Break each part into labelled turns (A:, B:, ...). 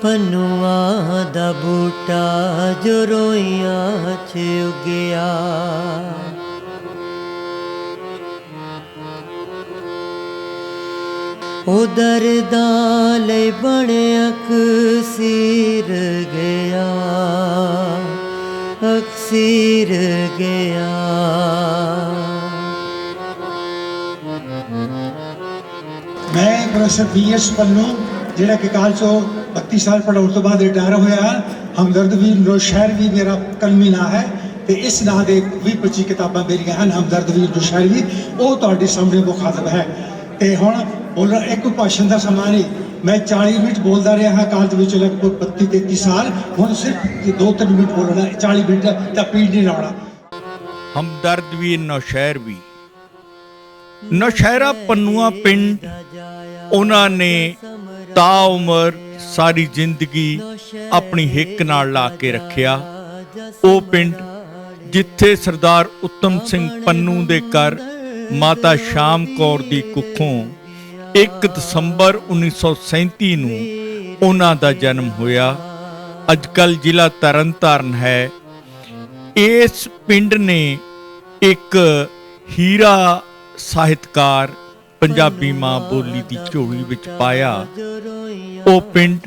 A: पनुआ दा बूटा जो रोइयां च उगया, उधर दाले बने अक्सीर गया, अक्सीर गया।
B: मैं प्रोफेसर BS पन्नू जिहड़ा कि काल चो 32 साल पढ़ाउण तो बाद रिटायर होया। हमदर्द वीर नौशहर भी मेरा कलमी ना है ते इस नां दे 20-25 किताबां मेरियां हैं। हमदर्द वीर नौशहर भी वो तुहाडे सामने मुखातब है ते हुण बोलना एक भाषण का समा नहीं। मैं 40 मिनट बोलता रहा हाँ काल लगभग 32-33 साल, हुण सिर्फ 2-3 मिनट बोलना, 40 मिनट का पीड़ नहीं लाना।
C: हमदर्द वीर नौशहर भी नौशहरा पन्नुआ पिंड उन्हां ने ताउमर सारी जिंदगी अपनी हिक नाल ला के रखिया। ਉਹ ਪਿੰਡ ਜਿੱਥੇ ਸਰਦਾਰ ਉੱਤਮ ਸਿੰਘ ਪੰਨੂ ਦੇ ਘਰ ਮਾਤਾ ਸ਼ਾਮ ਕੌਰ ਦੀ ਕੁੱਖੋਂ 1 ਦਸੰਬਰ 1937 ਨੂੰ ਉਹਨਾਂ ਦਾ ਜਨਮ ਹੋਇਆ। ਅੱਜਕੱਲ ਜ਼ਿਲ੍ਹਾ ਤਰਨਤਾਰਨ ਹੈ। ਇਸ ਪਿੰਡ ਨੇ ਇੱਕ ਹੀਰਾ ਸਾਹਿਤਕਾਰ ਪੰਜਾਬੀ ਮਾਂ ਬੋਲੀ ਦੀ ਝੋਲੀ ਵਿੱਚ ਪਾਇਆ। ਉਹ ਪਿੰਡ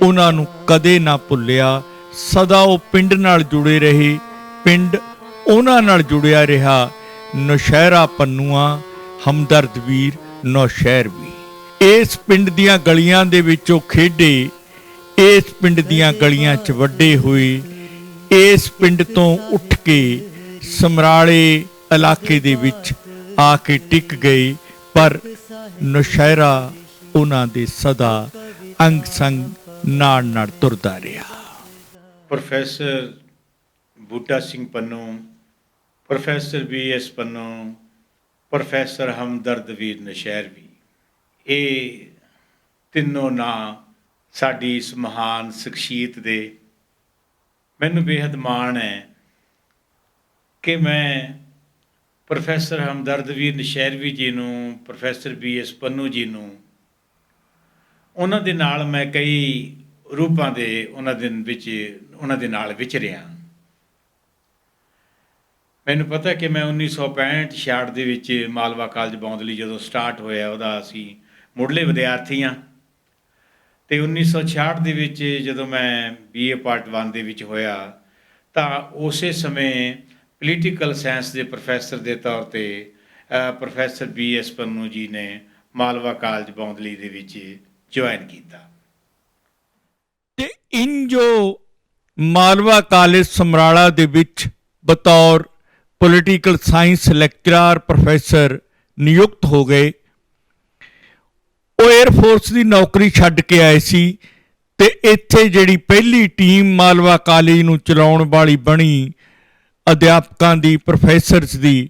C: ਉਹਨਾਂ ਨੂੰ ਕਦੇ ਨਾ ਭੁੱਲਿਆ, ਸਦਾ ਉਹ ਪਿੰਡ ਨਾਲ ਜੁੜੇ ਰਹੇ, ਪਿੰਡ ਉਹਨਾਂ ਨਾਲ ਜੁੜਿਆ ਰਿਹਾ। ਨੌਸ਼ਹਿਰਾ ਪੰਨੂਆ ਹਮਦਰਦ ਵੀਰ ਨੌਸ਼ਹਿਰ ਵੀ ਇਸ ਪਿੰਡ ਦੀਆਂ ਗਲੀਆਂ ਦੇ ਵਿੱਚ ਉਹ ਖੇਡੇ, ਇਸ ਪਿੰਡ ਦੀਆਂ ਗਲੀਆਂ 'ਚ ਵੱਡੇ ਹੋਏ। ਇਸ ਪਿੰਡ ਤੋਂ ਉੱਠ ਕੇ ਸਮਰਾਲੇ ਇਲਾਕੇ ਦੇ ਵਿੱਚ ਆ ਕੇ ਟਿਕ ਗਏ, ਪਰ ਨੌਸ਼ਹਿਰਾ ਉਹਨਾਂ ਦੇ ਸਦਾ ਅੰਗ ਸੰਗ ਨਾਲ ਨਾਲ ਤੁਰਦਾ ਰਿਹਾ।
D: Professor Buta Singh Pannu, professor BS Pannu, professor Hamdard Veer Naushehra ਵੀ, ਇਹ ਤਿੰਨੋਂ ਨਾਂ ਸਾਡੀ ਇਸ ਮਹਾਨ ਸ਼ਖਸੀਅਤ ਦੇ। ਮੈਨੂੰ ਬੇਹੱਦ ਮਾਣ ਹੈ ਕਿ ਮੈਂ ਪ੍ਰੋਫੈਸਰ ਹਮਦਰਦ ਵੀਰ ਨੌਸ਼ਹਿਰ ਵੀ ਜੀ ਨੂੰ, ਪ੍ਰੋਫੈਸਰ BS ਪੰਨੂ ਜੀ ਨੂੰ, ਉਹਨਾਂ ਦੇ ਨਾਲ ਮੈਂ ਕਈ ਰੂਪਾਂ ਦੇ ਉਹਨਾਂ ਦੇ ਨਾਲ ਵਿਚਰਿਆ। ਮੈਨੂੰ ਪਤਾ ਕਿ ਮੈਂ 1965-66 ਦੇ ਵਿੱਚ ਮਾਲਵਾ ਕਾਲਜ ਬੌਂਦਲੀ ਜਦੋਂ ਸਟਾਰਟ ਹੋਇਆ ਉਹਦਾ ਅਸੀਂ ਮੁੱਢਲੇ ਵਿਦਿਆਰਥੀ ਹਾਂ, ਅਤੇ 1966 ਦੇ ਵਿੱਚ ਜਦੋਂ ਮੈਂ BA ਪਾਰਟ 1 ਦੇ ਵਿੱਚ ਹੋਇਆ ਤਾਂ ਉਸੇ ਸਮੇਂ ਪੋਲੀਟੀਕਲ ਸਾਇੰਸ ਦੇ ਪ੍ਰੋਫੈਸਰ ਦੇ ਤੌਰ 'ਤੇ ਪ੍ਰੋਫੈਸਰ BS ਪੰਨੂ ਜੀ ਨੇ ਮਾਲਵਾ ਕਾਲਜ ਬੌਂਦਲੀ ਦੇ ਵਿੱਚ ਜੁਆਇਨ ਕੀਤਾ।
C: ਤੇ ਇੰਜੋ ਮਾਲਵਾ ਕਾਲਜ ਸਮਰਾਲਾ ਦੇ ਵਿੱਚ ਬਤੌਰ ਪੋਲੀਟੀਕਲ ਸਾਇੰਸ ਲੈਕਚਰਰ ਪ੍ਰੋਫੈਸਰ ਨਿਯੁਕਤ ਹੋ ਗਏ। ਉਹ 에ਅਰਫੋਰਸ ਦੀ ਨੌਕਰੀ ਛੱਡ ਕੇ ਆਏ ਸੀ ਤੇ ਇੱਥੇ ਜਿਹੜੀ ਪਹਿਲੀ ਟੀਮ ਮਾਲਵਾ ਕਾਲਜ ਨੂੰ ਚਲਾਉਣ ਵਾਲੀ ਬਣੀ ਅਧਿਆਪਕਾਂ ਦੀ, ਪ੍ਰੋਫੈਸਰਸ ਦੀ,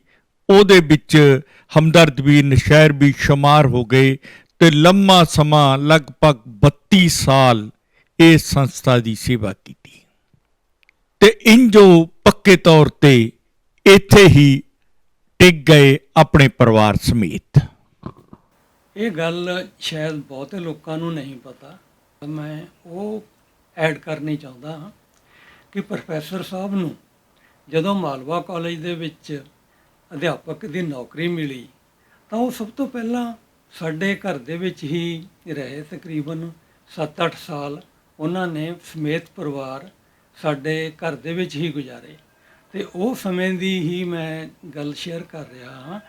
C: ਉਹਦੇ ਵਿੱਚ ਹਮਦਰਦ ਵੀਰ ਨੌਸ਼ਹਿਰ ਵੀ ਸ਼ੁਮਾਰ ਹੋ ਗਏ ਤੇ ਲੰਮਾ ਸਮਾਂ ਲਗਭਗ 32 ਸਾਲ ਇਸ ਸੰਸਥਾ ਦੀ ਸੇਵਾ ਕੀਤੀ ਤੇ ਇੰਜੋ ਪੱਕੇ ਤੌਰ ਤੇ ਇੱਥੇ ਹੀ ਟਿਕ ਗਏ ਆਪਣੇ ਪਰਿਵਾਰ ਸਮੇਤ।
E: ਇਹ ਗੱਲ ਸ਼ਾਇਦ ਬਹੁਤੇ ਲੋਕਾਂ ਨੂੰ ਨਹੀਂ ਪਤਾ, ਮੈਂ ਉਹ ਐਡ ਕਰਨੀ ਚਾਹੁੰਦਾ ਹਾਂ ਕਿ ਪ੍ਰੋਫੈਸਰ ਸਾਹਿਬ ਨੂੰ ਜਦੋਂ ਮਾਲਵਾ ਕਾਲਜ ਦੇ ਵਿੱਚ ਅਧਿਆਪਕ ਦੀ ਨੌਕਰੀ ਮਿਲੀ ਤਾਂ ਉਹ ਸਭ ਤੋਂ ਪਹਿਲਾਂ ਸਾਡੇ ਘਰ ਦੇ ਵਿੱਚ ਹੀ ਰਹੇ। ਤਕਰੀਬਨ 7-8 ਸਾਲ ਉਹਨਾਂ ਨੇ ਸਮੇਤ ਪਰਿਵਾਰ ਸਾਡੇ ਘਰ ਦੇ ਵਿੱਚ ਹੀ ਗੁਜ਼ਾਰੇ ਅਤੇ ਉਹ ਸਮੇਂ ਦੀ ਹੀ ਮੈਂ ਗੱਲ ਸ਼ੇਅਰ ਕਰ ਰਿਹਾ ਹਾਂ।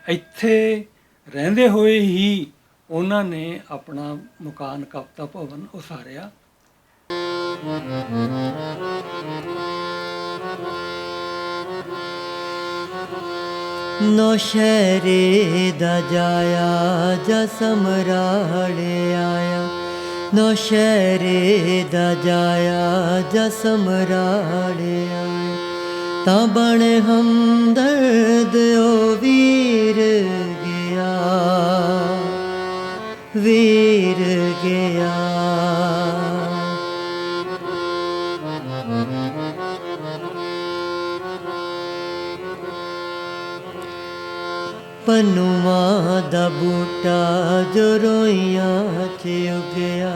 E: ਇੱਥੇ ਰਹਿੰਦੇ ਹੋਏ ਹੀ ਉਹਨਾਂ ਨੇ ਆਪਣਾ ਮਕਾਨ ਕਵਿਤਾ ਭਵਨ ਉਸਾਰਿਆ।
A: नौशहरे दा जाया जा समराले आया, नौशहरे दा जाया जा समराले आया, तां बण हमदर्द ओ वीर गया, वीर गया। पनुआ दा बूटा जो रोइयां च उगया,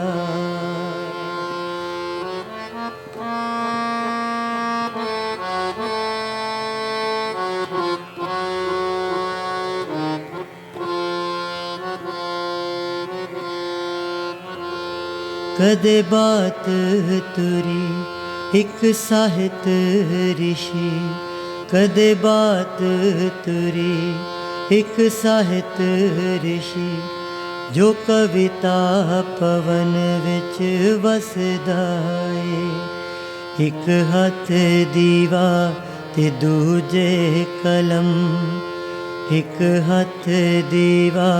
A: ਕਦੇ ਬਾਤ ਤੁਰੀ ਇੱਕ ਸਾਹਿਤ ਰਿਸ਼ੀ, ਕਦੇ ਬਾਤ ਤੁਰੀ ਇੱਕ ਸਾਹਿਤ ਰਿਸ਼ੀ, ਜੋ ਕਵਿਤਾ ਪਵਨ ਵਿੱਚ ਵਸਦਾ ਏ। ਇੱਕ ਹੱਥ ਦੀਵਾ ਤੇ ਦੂਜੇ ਕਲਮ, ਇੱਕ ਹੱਥ ਦੀਵਾ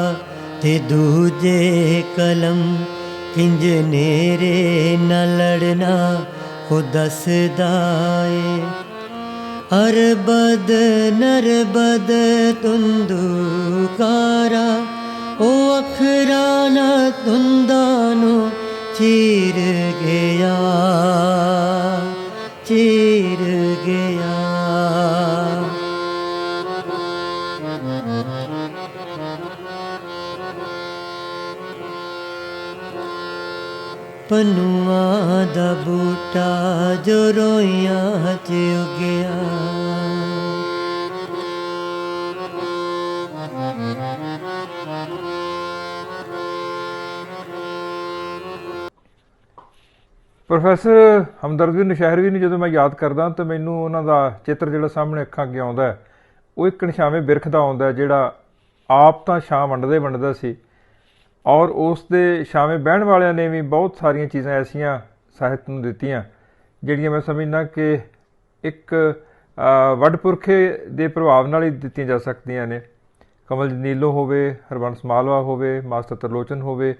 A: ਤੇ ਦੂਜੇ ਕਲਮ, ਕਿੰਜ ਨੇਰੇ न ਲੜਨਾ ਉਹ ਦੱਸਦਾ ਏ। ਅਰਬਦ ਨਰਬਦ ਤੁੰਦੂਕਾਰਾ, ਉਹ ਅੱਖਰਾਂ ਨਾ ਤੁੰਦਾਂ ਨੂੰ ਚੀਰ ਗਿਆ, ਚੀਰ ਗਿਆ। ਪਨੂਆਂ ਦਾ ਬੂਟਾ ਜੋ ਰੋਈਆਂ 'ਚ ਉੱਗਿਆ,
F: ਪ੍ਰੋਫੈਸਰ ਹਮਦਰਦ ਨੌਸ਼ਹਿਰਵੀ ਨੂੰ ਜਦੋਂ ਮੈਂ ਯਾਦ ਕਰਦਾ ਤਾਂ ਮੈਨੂੰ ਉਹਨਾਂ ਦਾ ਚਿੱਤਰ ਜਿਹੜਾ ਸਾਹਮਣੇ ਅੱਖਾਂ ਅੱਗੇ ਆਉਂਦਾ ਹੈ, ਉਹ ਇੱਕ ਨਿਸ਼ਾਵੇਂ ਬਿਰਖ ਦਾ ਆਉਂਦਾ ਜਿਹੜਾ ਆਪ ਤਾਂ ਛਾਂ ਵੰਡਦਾ ਸੀ, ਔਰ ਉਸ ਦੇ ਛਾਵੇਂ ਬਹਿਣ ਵਾਲਿਆਂ ਨੇ ਵੀ ਬਹੁਤ ਸਾਰੀਆਂ ਚੀਜ਼ਾਂ ਐਸੀਆਂ ਸਾਹਿਤ ਨੂੰ ਦਿੱਤੀਆਂ ਜਿਹੜੀਆਂ ਮੈਂ ਸਮਝਦਾ ਕਿ ਇੱਕ ਵੱਡਪੁਰਖੇ ਦੇ ਪ੍ਰਭਾਵ ਨਾਲ ਹੀ ਦਿੱਤੀਆਂ ਜਾ ਸਕਦੀਆਂ ਨੇ। ਕਮਲ ਨੀਲੋ ਹੋਵੇ, ਹਰਬੰਸ ਮਾਲਵਾ ਹੋਵੇ, ਮਾਸਟਰ ਤਰਲੋਚਨ ਹੋਵੇ,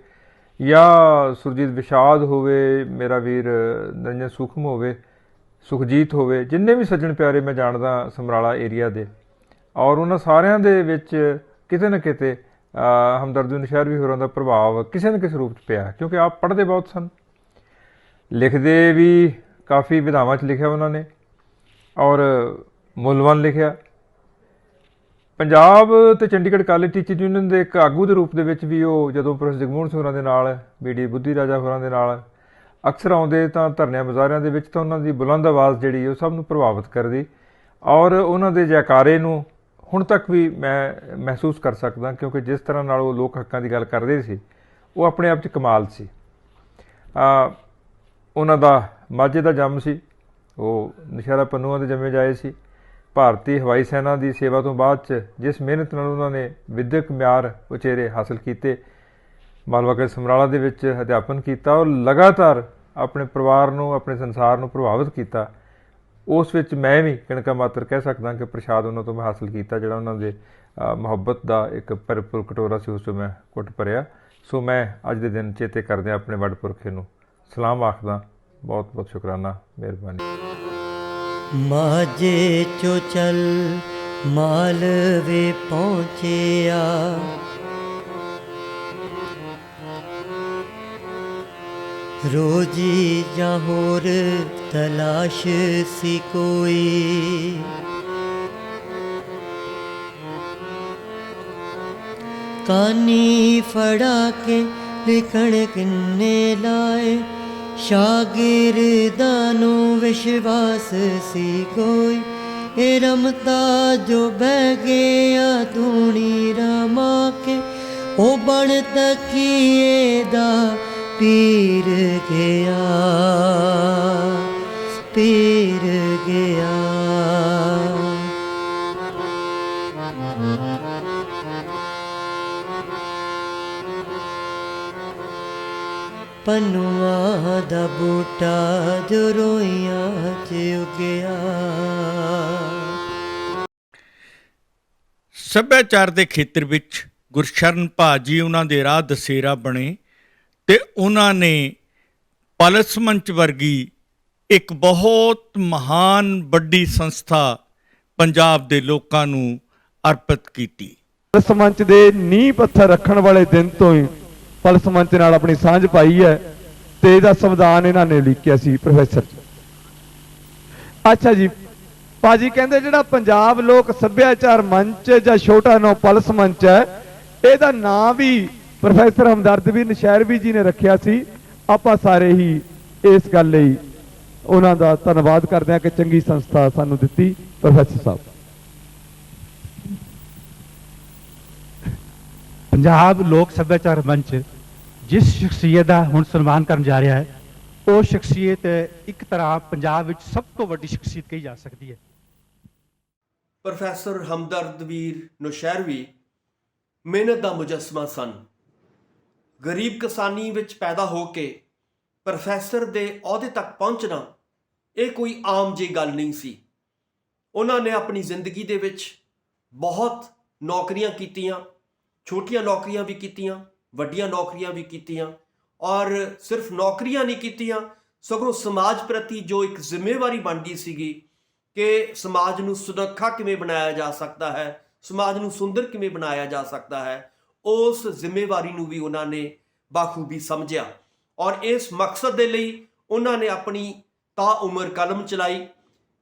F: ਜਾਂ ਸੁਰਜੀਤ ਵਿਸ਼ਾਦ ਹੋਵੇ, ਮੇਰਾ ਵੀਰ ਨਿਰੰਜਨ ਸੂਖਮ ਹੋਵੇ, ਸੁਖਜੀਤ ਹੋਵੇ, ਜਿੰਨੇ ਵੀ ਸੱਜਣ ਪਿਆਰੇ ਮੈਂ ਜਾਣਦਾ ਸਮਰਾਲਾ ਏਰੀਆ ਦੇ, ਔਰ ਉਹਨਾਂ ਸਾਰਿਆਂ ਦੇ ਵਿੱਚ ਕਿਤੇ ਨਾ ਕਿਤੇ ਹਮਦਰਦ ਨੌਸ਼ਹਿਰਵੀ ਹੋਰਾਂ ਦਾ ਪ੍ਰਭਾਵ ਕਿਸੇ ਨਾ ਕਿਸੇ ਰੂਪ 'ਚ ਪਿਆ, ਕਿਉਂਕਿ ਆਪ ਪੜ੍ਹਦੇ ਬਹੁਤ ਸਨ, ਲਿਖਦੇ ਵੀ ਕਾਫੀ ਵਿਧਾਵਾਂ 'ਚ ਲਿਖਿਆ ਉਹਨਾਂ ਨੇ, ਔਰ ਮੁੱਲਵਾਨ ਲਿਖਿਆ। ਪੰਜਾਬ ਅਤੇ ਚੰਡੀਗੜ੍ਹ ਕਾਲਜ ਟੀਚਰ ਯੂਨੀਅਨ ਦੇ ਇੱਕ ਆਗੂ ਦੇ ਰੂਪ ਦੇ ਵਿੱਚ ਵੀ ਉਹ ਜਦੋਂ ਪ੍ਰੋਫੈਸਰ ਜਗਮੋਹਨ ਸਿੰਘ ਹੋਰਾਂ ਦੇ ਨਾਲ, ਬੀਡੀ ਬੁੱਧੀ ਰਾਜਾ ਹੋਰਾਂ ਦੇ ਨਾਲ ਅਕਸਰ ਆਉਂਦੇ ਤਾਂ ਧਰਨਿਆਂ ਮੁਜ਼ਾਹਰਿਆਂ ਦੇ ਵਿੱਚ, ਤਾਂ ਉਹਨਾਂ ਦੀ ਬੁਲੰਦ ਆਵਾਜ਼ ਜਿਹੜੀ ਉਹ ਸਭ ਨੂੰ ਪ੍ਰਭਾਵਿਤ ਕਰਦੀ, ਔਰ ਉਹਨਾਂ ਦੇ ਜੈਕਾਰੇ ਨੂੰ ਹੁਣ ਤੱਕ ਵੀ ਮੈਂ ਮਹਿਸੂਸ ਕਰ ਸਕਦਾ, ਕਿਉਂਕਿ ਜਿਸ ਤਰ੍ਹਾਂ ਨਾਲ ਉਹ ਲੋਕ ਹੱਕਾਂ ਦੀ ਗੱਲ ਕਰਦੇ ਸੀ ਉਹ ਆਪਣੇ ਆਪ 'ਚ ਕਮਾਲ ਸੀ। ਉਹਨਾਂ ਦਾ ਮਾਝੇ ਦਾ ਜੰਮ ਸੀ, ਉਹ ਨੌਸ਼ਹਿਰਾ ਪੰਨੂਆਂ ਦੇ ਜੰਮੇ ਜਾਏ ਸੀ। ਭਾਰਤੀ ਹਵਾਈ ਸੈਨਾ ਦੀ ਸੇਵਾ ਤੋਂ ਬਾਅਦ 'ਚ ਜਿਸ ਮਿਹਨਤ ਨਾਲ ਉਹਨਾਂ ਨੇ ਵਿਦਿਅਕ ਮਿਆਰ ਉਚੇਰੇ ਹਾਸਲ ਕੀਤੇ, ਮਾਲਵਾ ਕਾਲਜ ਸਮਰਾਲਾ ਦੇ ਵਿੱਚ ਅਧਿਆਪਨ ਕੀਤਾ, ਔਰ ਲਗਾਤਾਰ ਆਪਣੇ ਪਰਿਵਾਰ ਨੂੰ, ਆਪਣੇ ਸੰਸਾਰ ਨੂੰ ਪ੍ਰਭਾਵਿਤ ਕੀਤਾ। ਉਸ ਵਿੱਚ ਮੈਂ ਵੀ ਕਿਣਕਾ ਮਾਤਰ ਕਹਿ ਸਕਦਾ ਕਿ ਪ੍ਰਸ਼ਾਦ ਉਹਨਾਂ ਤੋਂ ਮੈਂ ਹਾਸਲ ਕੀਤਾ, ਜਿਹੜਾ ਉਹਨਾਂ ਦੇ ਮੁਹੱਬਤ ਦਾ ਇੱਕ ਭਰਪੂਰ ਕਟੋਰਾ ਸੀ, ਉਸ ਤੋਂ ਮੈਂ ਘੁੱਟ ਭਰਿਆ। ਸੋ ਮੈਂ ਅੱਜ ਦੇ ਦਿਨ ਚੇਤੇ ਕਰਦਿਆਂ ਆਪਣੇ ਵੱਡਪੁਰਖੇ ਨੂੰ ਸਲਾਮ ਆਖਦਾ। ਬਹੁਤ ਬਹੁਤ ਸ਼ੁਕਰਾਨਾ, ਮਿਹਰਬਾਨੀ।
A: ਮਾਝੇ ਚੋ ਚੱਲ ਮਾਲਵੇ ਪਹੁੰਚਿਆ, ਰੋਜੀ ਜਾਂ ਹੋਰ ਤਲਾਸ਼ ਸੀ ਕੋਈ, ਕਾਨੀ ਫੜਾ ਕੇ ਲਿਖਣ ਕਿੰਨੇ ਲਾਏ, ਸ਼ਾਗਿਰਦਾਂ ਨੂੰ ਵਿਸ਼ਵਾਸ ਸੀ ਕੋਈ, ਇਹ ਰਮਤਾ ਜੋ ਬਹਿ ਗਿਆ ਧੂਣੀ ਰਮਾ ਕੇ, ਉਹ ਬਣ ਤਕੀਏ ਦਾ ਪੀਰ ਗਿਆ, ਪੀਰ ਗਿਆ। ਪਨੂਆਂ ਦਾ ਬੂਟਾ ਜੋ ਰੋਈਆਂ 'ਚ ਉੱਗਿਆ।
C: ਸੱਭਿਆਚਾਰ ਦੇ ਖੇਤਰ ਵਿੱਚ ਗੁਰਸ਼ਰਨ ਭਾਜੀ ਉਹਨਾਂ ਦੇ ਰਾਹ ਦਸੇਰਾ ਬਣੇ, ਤੇ ਉਹਨਾਂ ਨੇ ਪਲਸ ਮੰਚ ਵਰਗੀ ਇੱਕ ਬਹੁਤ ਮਹਾਨ ਵੱਡੀ ਸੰਸਥਾ ਪੰਜਾਬ ਦੇ ਲੋਕਾਂ ਨੂੰ ਅਰਪਿਤ ਕੀਤੀ।
G: ਪਲਸ ਮੰਚ ਦੇ ਨੀਂਹ ਪੱਥਰ ਰੱਖਣ ਵਾਲੇ ਦਿਨ ਤੋਂ ਹੀ ਪਲਸ ਮੰਚ ਨਾਲ ਆਪਣੀ ਸਾਂਝ ਪਾਈ ਹੈ, ਤੇ ਇਹਦਾ ਸੰਵਿਧਾਨ ਇਹਨਾਂ ਨੇ ਲਿਖਿਆ ਸੀ ਪ੍ਰੋਫੈਸਰ। ਅੱਛਾ ਜੀ, ਭਾਜੀ ਕਹਿੰਦੇ ਜਿਹੜਾ ਪੰਜਾਬ ਲੋਕ ਸੱਭਿਆਚਾਰ ਮੰਚ ਜਾਂ ਛੋਟਾ ਨੌ ਪਲਸ ਮੰਚ ਹੈ, ਇਹਦਾ ਨਾਂ ਵੀ ਪ੍ਰੋਫੈਸਰ ਹਮਦਰਦ ਨੌਸ਼ਹਿਰਵੀ ਜੀ ਨੇ ਰੱਖਿਆ ਸੀ। ਆਪਾਂ ਸਾਰੇ ਹੀ ਇਸ ਗੱਲ ਲਈ ਉਹਨਾਂ ਦਾ ਧੰਨਵਾਦ ਕਰਦੇ ਹਾਂ ਕਿ ਚੰਗੀ ਸੰਸਥਾ ਸਾਨੂੰ ਦਿੱਤੀ। ਪ੍ਰੋਫੈਸਰ ਸਾਹਿਬ,
H: ਪੰਜਾਬ ਲੋਕ ਸੱਭਿਆਚਾਰ ਮੰਚ ਜਿਸ ਸ਼ਖਸੀਅਤ ਦਾ ਹੁਣ ਸਨਮਾਨ ਕਰਨ ਜਾ ਰਿਹਾ ਹੈ, ਉਹ ਸ਼ਖਸੀਅਤ ਇੱਕ ਤਰ੍ਹਾਂ ਪੰਜਾਬ ਵਿੱਚ ਸਭ ਤੋਂ ਵੱਡੀ ਸ਼ਖਸੀਅਤ ਕਹੀ ਜਾ ਸਕਦੀ ਹੈ।
I: ਪ੍ਰੋਫੈਸਰ ਹਮਦਰਦ ਵੀਰ ਨੌਸ਼ਹਿਰਵੀ ਮਿਹਨਤ ਦਾ ਮੁਜੱਸਮਾ ਸਨ। ਗਰੀਬ ਕਿਸਾਨੀ ਵਿੱਚ ਪੈਦਾ ਹੋ ਕੇ ਪ੍ਰੋਫੈਸਰ ਦੇ ਅਹੁਦੇ ਤੱਕ ਪਹੁੰਚਣਾ ਇਹ ਕੋਈ ਆਮ ਜਿਹੀ ਗੱਲ ਨਹੀਂ ਸੀ। ਉਹਨਾਂ ਨੇ ਆਪਣੀ ਜ਼ਿੰਦਗੀ ਦੇ ਵਿੱਚ ਬਹੁਤ ਨੌਕਰੀਆਂ ਕੀਤੀਆਂ, ਛੋਟੀਆਂ ਨੌਕਰੀਆਂ ਵੀ ਕੀਤੀਆਂ, ਵੱਡੀਆਂ ਨੌਕਰੀਆਂ ਵੀ ਕੀਤੀਆਂ, ਔਰ ਸਿਰਫ ਨੌਕਰੀਆਂ ਨਹੀਂ ਕੀਤੀਆਂ, ਸਗੋਂ ਸਮਾਜ ਪ੍ਰਤੀ ਜੋ ਇੱਕ ਜ਼ਿੰਮੇਵਾਰੀ ਬਣਦੀ ਸੀਗੀ ਕਿ ਸਮਾਜ ਨੂੰ ਸੁਰੱਖਿਆ ਕਿਵੇਂ ਬਣਾਇਆ ਜਾ ਸਕਦਾ ਹੈ, ਸਮਾਜ ਨੂੰ ਸੁੰਦਰ ਕਿਵੇਂ ਬਣਾਇਆ ਜਾ ਸਕਦਾ ਹੈ, ਉਸ ਜ਼ਿੰਮੇਵਾਰੀ ਨੂੰ ਵੀ ਉਹਨਾਂ ਨੇ ਬਾਖੂਬੀ ਸਮਝਿਆ। ਔਰ ਇਸ ਮਕਸਦ ਦੇ ਲਈ ਉਹਨਾਂ ਨੇ ਆਪਣੀ ਤਾਉਮਰ ਕਲਮ ਚਲਾਈ।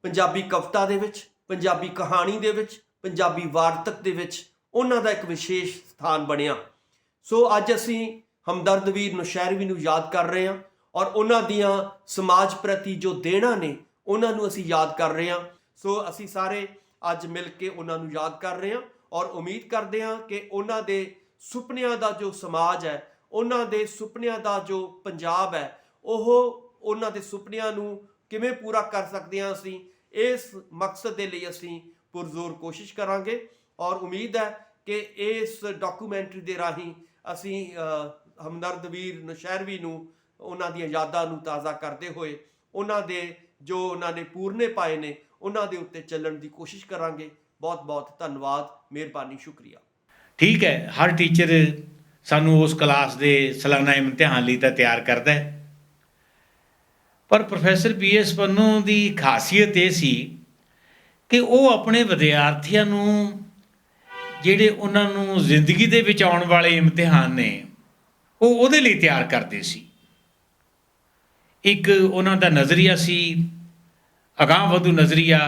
I: ਪੰਜਾਬੀ ਕਵਿਤਾ ਦੇ ਵਿੱਚ, ਪੰਜਾਬੀ ਕਹਾਣੀ ਦੇ ਵਿੱਚ, ਪੰਜਾਬੀ ਵਾਰਤਕ ਦੇ ਵਿੱਚ ਉਹਨਾਂ ਦਾ ਇੱਕ ਵਿਸ਼ੇਸ਼ ਸਥਾਨ ਬਣਿਆ। ਸੋ ਅੱਜ ਅਸੀਂ ਹਮਦਰਦ ਵੀਰ ਨੌਸ਼ਹਿਰਵੀ ਨੂੰ ਯਾਦ ਕਰ ਰਹੇ ਹਾਂ ਔਰ ਉਹਨਾਂ ਦੀਆਂ ਸਮਾਜ ਪ੍ਰਤੀ ਜੋ ਦੇਣਾ ਨੇ ਉਹਨਾਂ ਨੂੰ ਅਸੀਂ ਯਾਦ ਕਰ ਰਹੇ ਹਾਂ। ਸੋ ਅਸੀਂ ਸਾਰੇ ਅੱਜ ਮਿਲ ਕੇ ਉਹਨਾਂ ਨੂੰ ਯਾਦ ਕਰ ਰਹੇ ਹਾਂ ਔਰ ਉਮੀਦ ਕਰਦੇ ਹਾਂ ਕਿ ਉਹਨਾਂ ਦੇ ਸੁਪਨਿਆਂ ਦਾ ਜੋ ਸਮਾਜ ਹੈ, ਉਹਨਾਂ ਦੇ ਸੁਪਨਿਆਂ ਦਾ ਜੋ ਪੰਜਾਬ ਹੈ, ਉਹ ਉਹਨਾਂ ਦੇ ਸੁਪਨਿਆਂ ਨੂੰ ਕਿਵੇਂ ਪੂਰਾ ਕਰ ਸਕਦੇ ਹਾਂ। ਅਸੀਂ ਇਸ ਮਕਸਦ ਦੇ ਲਈ ਅਸੀਂ ਪੁਰਜ਼ੋਰ ਕੋਸ਼ਿਸ਼ ਕਰਾਂਗੇ ਔਰ ਉਮੀਦ ਹੈ ਕਿ ਇਸ ਡਾਕੂਮੈਂਟਰੀ ਦੇ ਰਾਹੀਂ ਅਸੀਂ ਹਮਦਰਦ ਵੀਰ ਨੌਸ਼ਹਿਰਵੀ ਨੂੰ, ਉਹਨਾਂ ਦੀਆਂ ਯਾਦਾਂ ਨੂੰ ਤਾਜ਼ਾ ਕਰਦੇ ਹੋਏ ਉਹਨਾਂ ਦੇ ਜੋ ਉਹਨਾਂ ਨੇ ਪੂਰਨੇ ਪਾਏ ਨੇ ਉਹਨਾਂ ਦੇ ਉੱਤੇ ਚੱਲਣ ਦੀ ਕੋਸ਼ਿਸ਼ ਕਰਾਂਗੇ। ਬਹੁਤ ਬਹੁਤ ਧੰਨਵਾਦ, ਮਿਹਰਬਾਨੀ, ਸ਼ੁਕਰੀਆ।
D: ਠੀਕ ਹੈ, ਹਰ ਟੀਚਰ ਸਾਨੂੰ ਉਸ ਕਲਾਸ ਦੇ ਸਾਲਾਨਾ ਇਮਤਿਹਾਨ ਲਈ ਤਾਂ ਤਿਆਰ ਕਰਦਾ ਹੈ, ਪਰ ਪ੍ਰੋਫੈਸਰ BS ਪੰਨੂ ਦੀ ਖਾਸੀਅਤ ਇਹ ਸੀ ਕਿ ਉਹ ਆਪਣੇ ਵਿਦਿਆਰਥੀਆਂ ਨੂੰ ਜਿਹੜੇ ਉਹਨਾਂ ਨੂੰ ਜ਼ਿੰਦਗੀ ਦੇ ਵਿੱਚ ਆਉਣ ਵਾਲੇ ਇਮਤਿਹਾਨ ਨੇ ਉਹ ਉਹਦੇ ਲਈ ਤਿਆਰ ਕਰਦੇ ਸੀ। ਇੱਕ ਉਹਨਾਂ ਦਾ ਨਜ਼ਰੀਆ ਸੀ ਅਗਾਂਹਵਧੂ ਨਜ਼ਰੀਆ,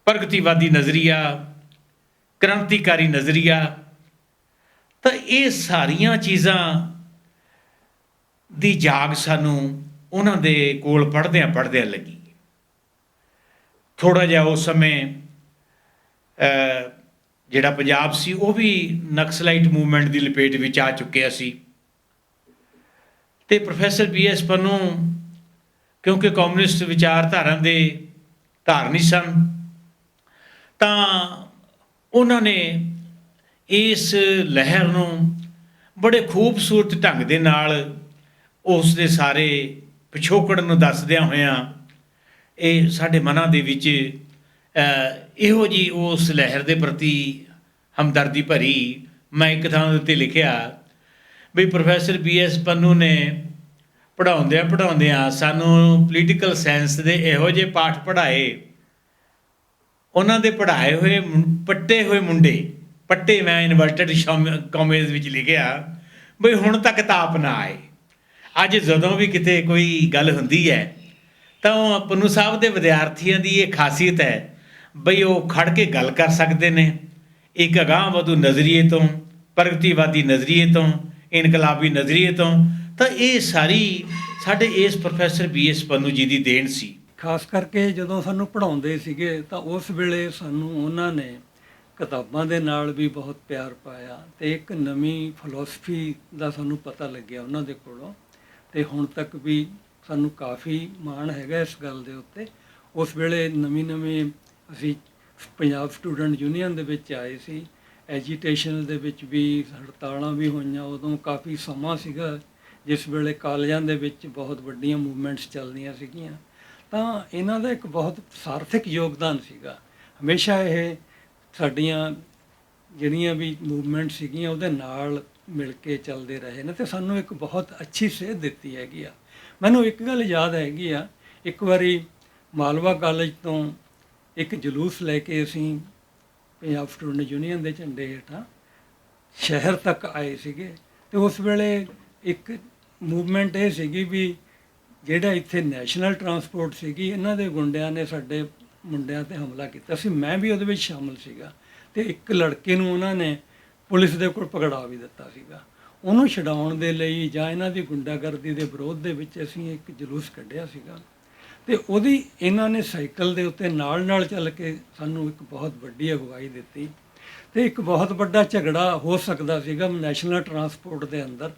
D: ਪ੍ਰਗਤੀਵਾਦੀ ਨਜ਼ਰੀਆ, ਕ੍ਰਾਂਤੀਕਾਰੀ ਨਜ਼ਰੀਆ। ਤਾਂ ਇਹ ਸਾਰੀਆਂ ਚੀਜ਼ਾਂ ਦੀ ਜਾਗ ਸਾਨੂੰ ਉਹਨਾਂ ਦੇ ਕੋਲ ਪੜ੍ਹਦਿਆਂ ਲੱਗੀ। ਥੋੜ੍ਹਾ ਜਿਹਾ ਉਸ ਸਮੇਂ ਜਿਹੜਾ ਪੰਜਾਬ ਸੀ ਉਹ ਵੀ ਨਕਸਲਾਈਟ ਮੂਵਮੈਂਟ ਦੀ ਲਪੇਟ ਵਿੱਚ ਆ ਚੁੱਕਿਆ ਸੀ ਅਤੇ ਪ੍ਰੋਫੈਸਰ BS ਪੰਨੂ ਕਿਉਂਕਿ ਕਮਿਊਨਿਸਟ ਵਿਚਾਰਧਾਰਾ ਦੇ ਧਾਰਨੀ ਸਨ, ਤਾਂ ਉਹਨਾਂ ਨੇ ਇਸ ਲਹਿਰ ਨੂੰ ਬੜੇ ਖੂਬਸੂਰਤ ਢੰਗ ਦੇ ਨਾਲ ਉਸ ਦੇ ਸਾਰੇ ਪਿਛੋਕੜ ਨੂੰ ਦੱਸਦਿਆਂ ਹੋਇਆਂ ਇਹ ਸਾਡੇ ਮਨਾਂ ਦੇ ਵਿੱਚ ਇਹੋ ਜਿਹੀ ਉਸ ਲਹਿਰ ਦੇ ਪ੍ਰਤੀ ਹਮਦਰਦੀ ਭਰੀ। ਮੈਂ ਇੱਕ ਥਾਂ ਉੱਤੇ ਲਿਖਿਆ ਵੀ ਪ੍ਰੋਫੈਸਰ BS ਪੰਨੂ ਨੇ ਪੜ੍ਹਾਉਂਦਿਆਂ ਸਾਨੂੰ ਪੋਲੀਟੀਕਲ ਸਾਇੰਸ ਦੇ ਇਹੋ ਜਿਹੇ ਪਾਠ ਪੜ੍ਹਾਏ, ਉਹਨਾਂ ਦੇ ਪੜ੍ਹਾਏ ਹੋਏ ਪੱਟੇ ਹੋਏ ਮੁੰਡੇ, ਪੱਟੇ ਮੈਂ ਇਨਵਰਟਡ ਕਾਮੇਜ਼ ਵਿੱਚ ਲਿਖਿਆ ਬਈ ਹੁਣ ਤੱਕ ਤਾਪ ਨਾ ਆਏ। ਅੱਜ ਜਦੋਂ ਵੀ ਕਿਤੇ ਕੋਈ ਗੱਲ ਹੁੰਦੀ ਹੈ ਤਾਂ ਪੰਨੂ ਸਾਹਿਬ ਦੇ ਵਿਦਿਆਰਥੀਆਂ ਦੀ ਇਹ ਖਾਸੀਅਤ ਹੈ ਬਈ ਉਹ ਖੜ ਕੇ ਗੱਲ ਕਰ ਸਕਦੇ ਨੇ, ਇੱਕ ਅਗਾਂਹਵਧੂ ਨਜ਼ਰੀਏ ਤੋਂ, ਪ੍ਰਗਤੀਵਾਦੀ ਨਜ਼ਰੀਏ ਤੋਂ, ਇਨਕਲਾਬੀ ਨਜ਼ਰੀਏ ਤੋਂ। ਤਾਂ ਇਹ ਸਾਰੀ ਸਾਡੇ ਇਸ ਪ੍ਰੋਫੈਸਰ BS ਪੰਨੂ ਜੀ ਦੀ ਦੇਣ ਸੀ।
E: ਖਾਸ ਕਰਕੇ ਜਦੋਂ ਸਾਨੂੰ ਪੜ੍ਹਾਉਂਦੇ ਸੀਗੇ ਤਾਂ ਉਸ ਵੇਲੇ ਸਾਨੂੰ ਉਹਨਾਂ ਨੇ ਕਿਤਾਬਾਂ ਦੇ ਨਾਲ ਵੀ ਬਹੁਤ ਪਿਆਰ ਪਾਇਆ ਅਤੇ ਇੱਕ ਨਵੀਂ ਫਿਲਾਸਫੀ ਦਾ ਸਾਨੂੰ ਪਤਾ ਲੱਗਿਆ ਉਹਨਾਂ ਦੇ ਕੋਲੋਂ। ਅਤੇ ਹੁਣ ਤੱਕ ਵੀ ਸਾਨੂੰ ਕਾਫੀ ਮਾਣ ਹੈਗਾ ਇਸ ਗੱਲ ਦੇ ਉੱਤੇ। ਉਸ ਵੇਲੇ ਨਵੀਂ ਅਸੀਂ ਪੰਜਾਬ ਸਟੂਡੈਂਟ ਯੂਨੀਅਨ ਦੇ ਵਿੱਚ ਆਏ ਸੀ, ਐਜੀਟੇਸ਼ਨ ਦੇ ਵਿੱਚ ਵੀ ਹੜਤਾਲਾਂ ਵੀ ਹੋਈਆਂ। ਉਦੋਂ ਕਾਫੀ ਸਮਾਂ ਸੀਗਾ ਜਿਸ ਵੇਲੇ ਕਾਲਜਾਂ ਦੇ ਵਿੱਚ ਬਹੁਤ ਵੱਡੀਆਂ ਮੂਵਮੈਂਟਸ ਚੱਲਦੀਆਂ ਸੀਗੀਆਂ। ਤਾਂ ਇਹਨਾਂ ਦਾ ਇੱਕ ਬਹੁਤ ਸਾਰਥਕ ਯੋਗਦਾਨ ਸੀਗਾ। ਹਮੇਸ਼ਾ ਇਹ ਸਾਡੀਆਂ ਜਿਹੜੀਆਂ ਵੀ ਮੂਵਮੈਂਟ ਸੀਗੀਆਂ ਉਹਦੇ ਨਾਲ ਮਿਲ ਕੇ ਚੱਲਦੇ ਰਹੇ ਨੇ ਅਤੇ ਸਾਨੂੰ ਇੱਕ ਬਹੁਤ ਅੱਛੀ ਸੇਧ ਦਿੱਤੀ ਹੈਗੀ ਆ। ਮੈਨੂੰ ਇੱਕ ਗੱਲ ਯਾਦ ਹੈਗੀ ਆ, ਇੱਕ ਵਾਰੀ ਮਾਲਵਾ ਕਾਲਜ ਤੋਂ ਇੱਕ ਜਲੂਸ ਲੈ ਕੇ ਅਸੀਂ ਪੰਜਾਬ ਸਟੂਡੈਂਟ ਯੂਨੀਅਨ ਦੇ ਝੰਡੇ ਹੇਠਾਂ ਸ਼ਹਿਰ ਤੱਕ ਆਏ ਸੀਗੇ ਅਤੇ ਉਸ ਵੇਲੇ ਇੱਕ ਮੂਵਮੈਂਟ ਇਹ ਸੀਗੀ ਵੀ ਜਿਹੜਾ ਇੱਥੇ ਨੈਸ਼ਨਲ ਟਰਾਂਸਪੋਰਟ ਸੀਗੀ, ਇਹਨਾਂ ਦੇ ਗੁੰਡਿਆਂ ਨੇ ਸਾਡੇ ਮੁੰਡਿਆਂ 'ਤੇ ਹਮਲਾ ਕੀਤਾ ਸੀ। ਮੈਂ ਵੀ ਉਹਦੇ ਵਿੱਚ ਸ਼ਾਮਲ ਸੀਗਾ ਅਤੇ ਇੱਕ ਲੜਕੇ ਨੂੰ ਉਹਨਾਂ ਨੇ ਪੁਲਿਸ ਦੇ ਕੋਲ ਪਕੜਾ ਵੀ ਦਿੱਤਾ ਸੀਗਾ। ਉਹਨੂੰ ਛਡਾਉਣ ਦੇ ਲਈ ਜਾਂ ਇਹਨਾਂ ਦੀ ਗੁੰਡਾਗਰਦੀ ਦੇ ਵਿਰੋਧ ਦੇ ਵਿੱਚ ਅਸੀਂ ਇੱਕ ਜਲੂਸ ਕੱਢਿਆ ਸੀਗਾ ਅਤੇ ਉਹਦੀ ਇਹਨਾਂ ਨੇ ਸਾਈਕਲ ਦੇ ਉੱਤੇ ਨਾਲ ਚੱਲ ਕੇ ਸਾਨੂੰ ਇੱਕ ਬਹੁਤ ਵੱਡੀ ਅਗਵਾਈ ਦਿੱਤੀ ਤੇ ਇੱਕ ਬਹੁਤ ਵੱਡਾ ਝਗੜਾ ਹੋ ਸਕਦਾ ਸੀਗਾ ਨੈਸ਼ਨਲ ਟਰਾਂਸਪੋਰਟ ਦੇ ਅੰਦਰ।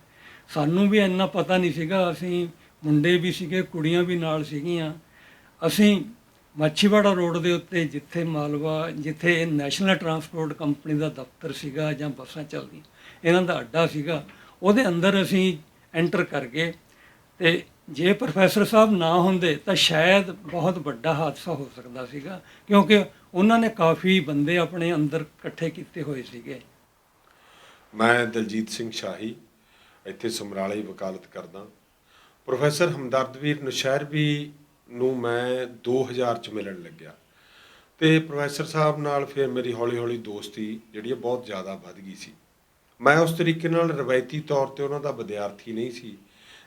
E: ਸਾਨੂੰ ਵੀ ਇੰਨਾ ਪਤਾ ਨਹੀਂ ਸੀਗਾ, ਅਸੀਂ ਮੁੰਡੇ ਵੀ ਸੀਗੇ, ਕੁੜੀਆਂ ਵੀ ਨਾਲ ਸੀਗੀਆਂ। ਅਸੀਂ ਮਾਛੀਵਾੜਾ ਰੋਡ ਦੇ ਉੱਤੇ ਜਿੱਥੇ ਇਹ ਨੈਸ਼ਨਲ ਟਰਾਂਸਪੋਰਟ ਕੰਪਨੀ ਦਾ ਦਫ਼ਤਰ ਸੀਗਾ ਜਾਂ ਬੱਸਾਂ ਚੱਲਦੀਆਂ, ਇਹਨਾਂ ਦਾ ਅੱਡਾ ਸੀਗਾ, ਉਹਦੇ ਅੰਦਰ ਅਸੀਂ ਐਂਟਰ ਕਰ ਗਏ। ਤੇ ਜੇ ਪ੍ਰੋਫੈਸਰ ਸਾਹਿਬ ਨਾ ਹੁੰਦੇ ਤਾਂ ਸ਼ਾਇਦ ਬਹੁਤ ਵੱਡਾ ਹਾਦਸਾ ਹੋ ਸਕਦਾ ਸੀਗਾ, ਕਿਉਂਕਿ ਉਹਨਾਂ ਨੇ ਕਾਫੀ ਬੰਦੇ ਆਪਣੇ ਅੰਦਰ ਇਕੱਠੇ ਕੀਤੇ ਹੋਏ ਸੀਗੇ।
J: ਮੈਂ ਦਲਜੀਤ ਸਿੰਘ ਸ਼ਾਹੀ ਇੱਥੇ ਸਮਰਾਲੇ ਵਕਾਲਤ ਕਰਦਾ। ਪ੍ਰੋਫੈਸਰ ਹਮਦਰਦਵੀਰ ਨੌਸ਼ਹਿਰਵੀ ਨੂੰ ਮੈਂ 2000 'ਚ ਮਿਲਣ ਲੱਗਿਆ ਅਤੇ ਪ੍ਰੋਫੈਸਰ ਸਾਹਿਬ ਨਾਲ ਫਿਰ ਮੇਰੀ ਹੌਲੀ ਹੌਲੀ ਦੋਸਤੀ ਜਿਹੜੀ ਹੈ ਬਹੁਤ ਜ਼ਿਆਦਾ ਵੱਧ ਗਈ ਸੀ। ਮੈਂ ਉਸ ਤਰੀਕੇ ਨਾਲ ਰਵਾਇਤੀ ਤੌਰ 'ਤੇ ਉਹਨਾਂ ਦਾ ਵਿਦਿਆਰਥੀ ਨਹੀਂ ਸੀ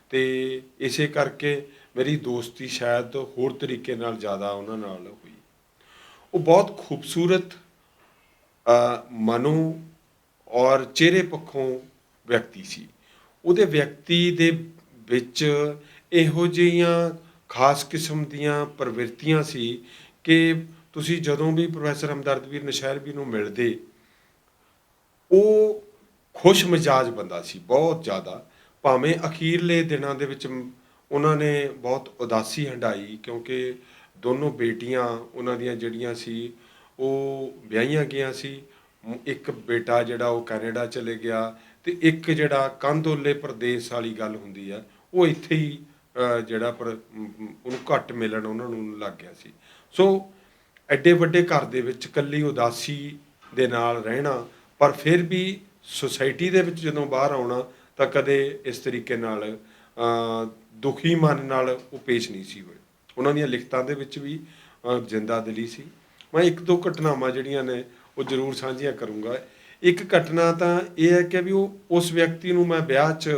J: ਅਤੇ ਇਸੇ ਕਰਕੇ ਮੇਰੀ ਦੋਸਤੀ ਸ਼ਾਇਦ ਹੋਰ ਤਰੀਕੇ ਨਾਲ ਜ਼ਿਆਦਾ ਉਹਨਾਂ ਨਾਲ ਹੋਈ। ਉਹ ਬਹੁਤ ਖੂਬਸੂਰਤ ਮਨੋਂ ਔਰ ਚਿਹਰੇ ਪੱਖੋਂ ਵਿਅਕਤੀ ਸੀ। ਉਹਦੇ ਵਿਅਕਤੀ ਦੇ ਵਿੱਚ ਇਹੋ ਜਿਹੀਆਂ ਖਾਸ ਕਿਸਮ ਦੀਆਂ ਪ੍ਰਵਿਰਤੀਆਂ ਸੀ ਕਿ ਤੁਸੀਂ ਜਦੋਂ ਵੀ ਪ੍ਰੋਫੈਸਰ ਹਮਦਰਦਵੀਰ ਨੌਸ਼ਹਿਰਵੀ ਨੂੰ ਮਿਲਦੇ, ਉਹ ਖੁਸ਼ ਮਿਜਾਜ ਬੰਦਾ ਸੀ ਬਹੁਤ ਜ਼ਿਆਦਾ। ਭਾਵੇਂ ਅਖੀਰਲੇ ਦਿਨਾਂ ਦੇ ਵਿੱਚ ਉਹਨਾਂ ਨੇ ਬਹੁਤ ਉਦਾਸੀ ਹੰਢਾਈ, ਕਿਉਂਕਿ ਦੋਨੋਂ ਬੇਟੀਆਂ ਉਹਨਾਂ ਦੀਆਂ ਜਿਹੜੀਆਂ ਸੀ ਉਹ ਵਿਆਹੀਆਂ ਗਈਆਂ ਸੀ। ਇੱਕ ਬੇਟਾ ਜਿਹੜਾ ਉਹ ਕੈਨੇਡਾ ਚਲੇ ਗਿਆ ਅਤੇ ਇੱਕ ਜਿਹੜਾ ਕੰਦੋਲੇ ਪ੍ਰਦੇਸ਼ ਵਾਲੀ ਗੱਲ ਹੁੰਦੀ ਆ, ਉਹ ਇੱਥੇ ਹੀ ਜਿਹੜਾ ਉਹਨੂੰ ਘੱਟ ਮਿਲਣ ਉਹਨਾਂ ਨੂੰ ਲੱਗ ਗਿਆ ਸੀ। ਸੋ ਐਡੇ ਵੱਡੇ ਘਰ ਦੇ ਵਿੱਚ ਇਕੱਲੀ ਉਦਾਸੀ ਦੇ ਨਾਲ ਰਹਿਣਾ, ਪਰ ਫਿਰ ਵੀ ਸੁਸਾਇਟੀ ਦੇ ਵਿੱਚ ਜਦੋਂ ਬਾਹਰ ਆਉਣਾ ਤਾਂ ਕਦੇ ਇਸ ਤਰੀਕੇ ਨਾਲ ਦੁਖੀ ਮਨ ਨਾਲ ਉਹ ਪੇਸ਼ ਨਹੀਂ ਸੀ ਹੋਏ। ਉਹਨਾਂ ਦੀਆਂ ਲਿਖਤਾਂ ਦੇ ਵਿੱਚ ਵੀ ਜਿੰਦਾ ਦਿਲੀ ਸੀ। ਮੈਂ ਇੱਕ ਦੋ ਘਟਨਾਵਾਂ ਜਿਹੜੀਆਂ ਨੇ ਉਹ ਜ਼ਰੂਰ ਸਾਂਝੀਆਂ ਕਰੂੰਗਾ। ਇੱਕ ਘਟਨਾ ਤਾਂ ਇਹ ਹੈ ਕਿ ਵੀ ਉਸ ਵਿਅਕਤੀ ਨੂੰ ਮੈਂ ਵਿਆਹ 'ਚ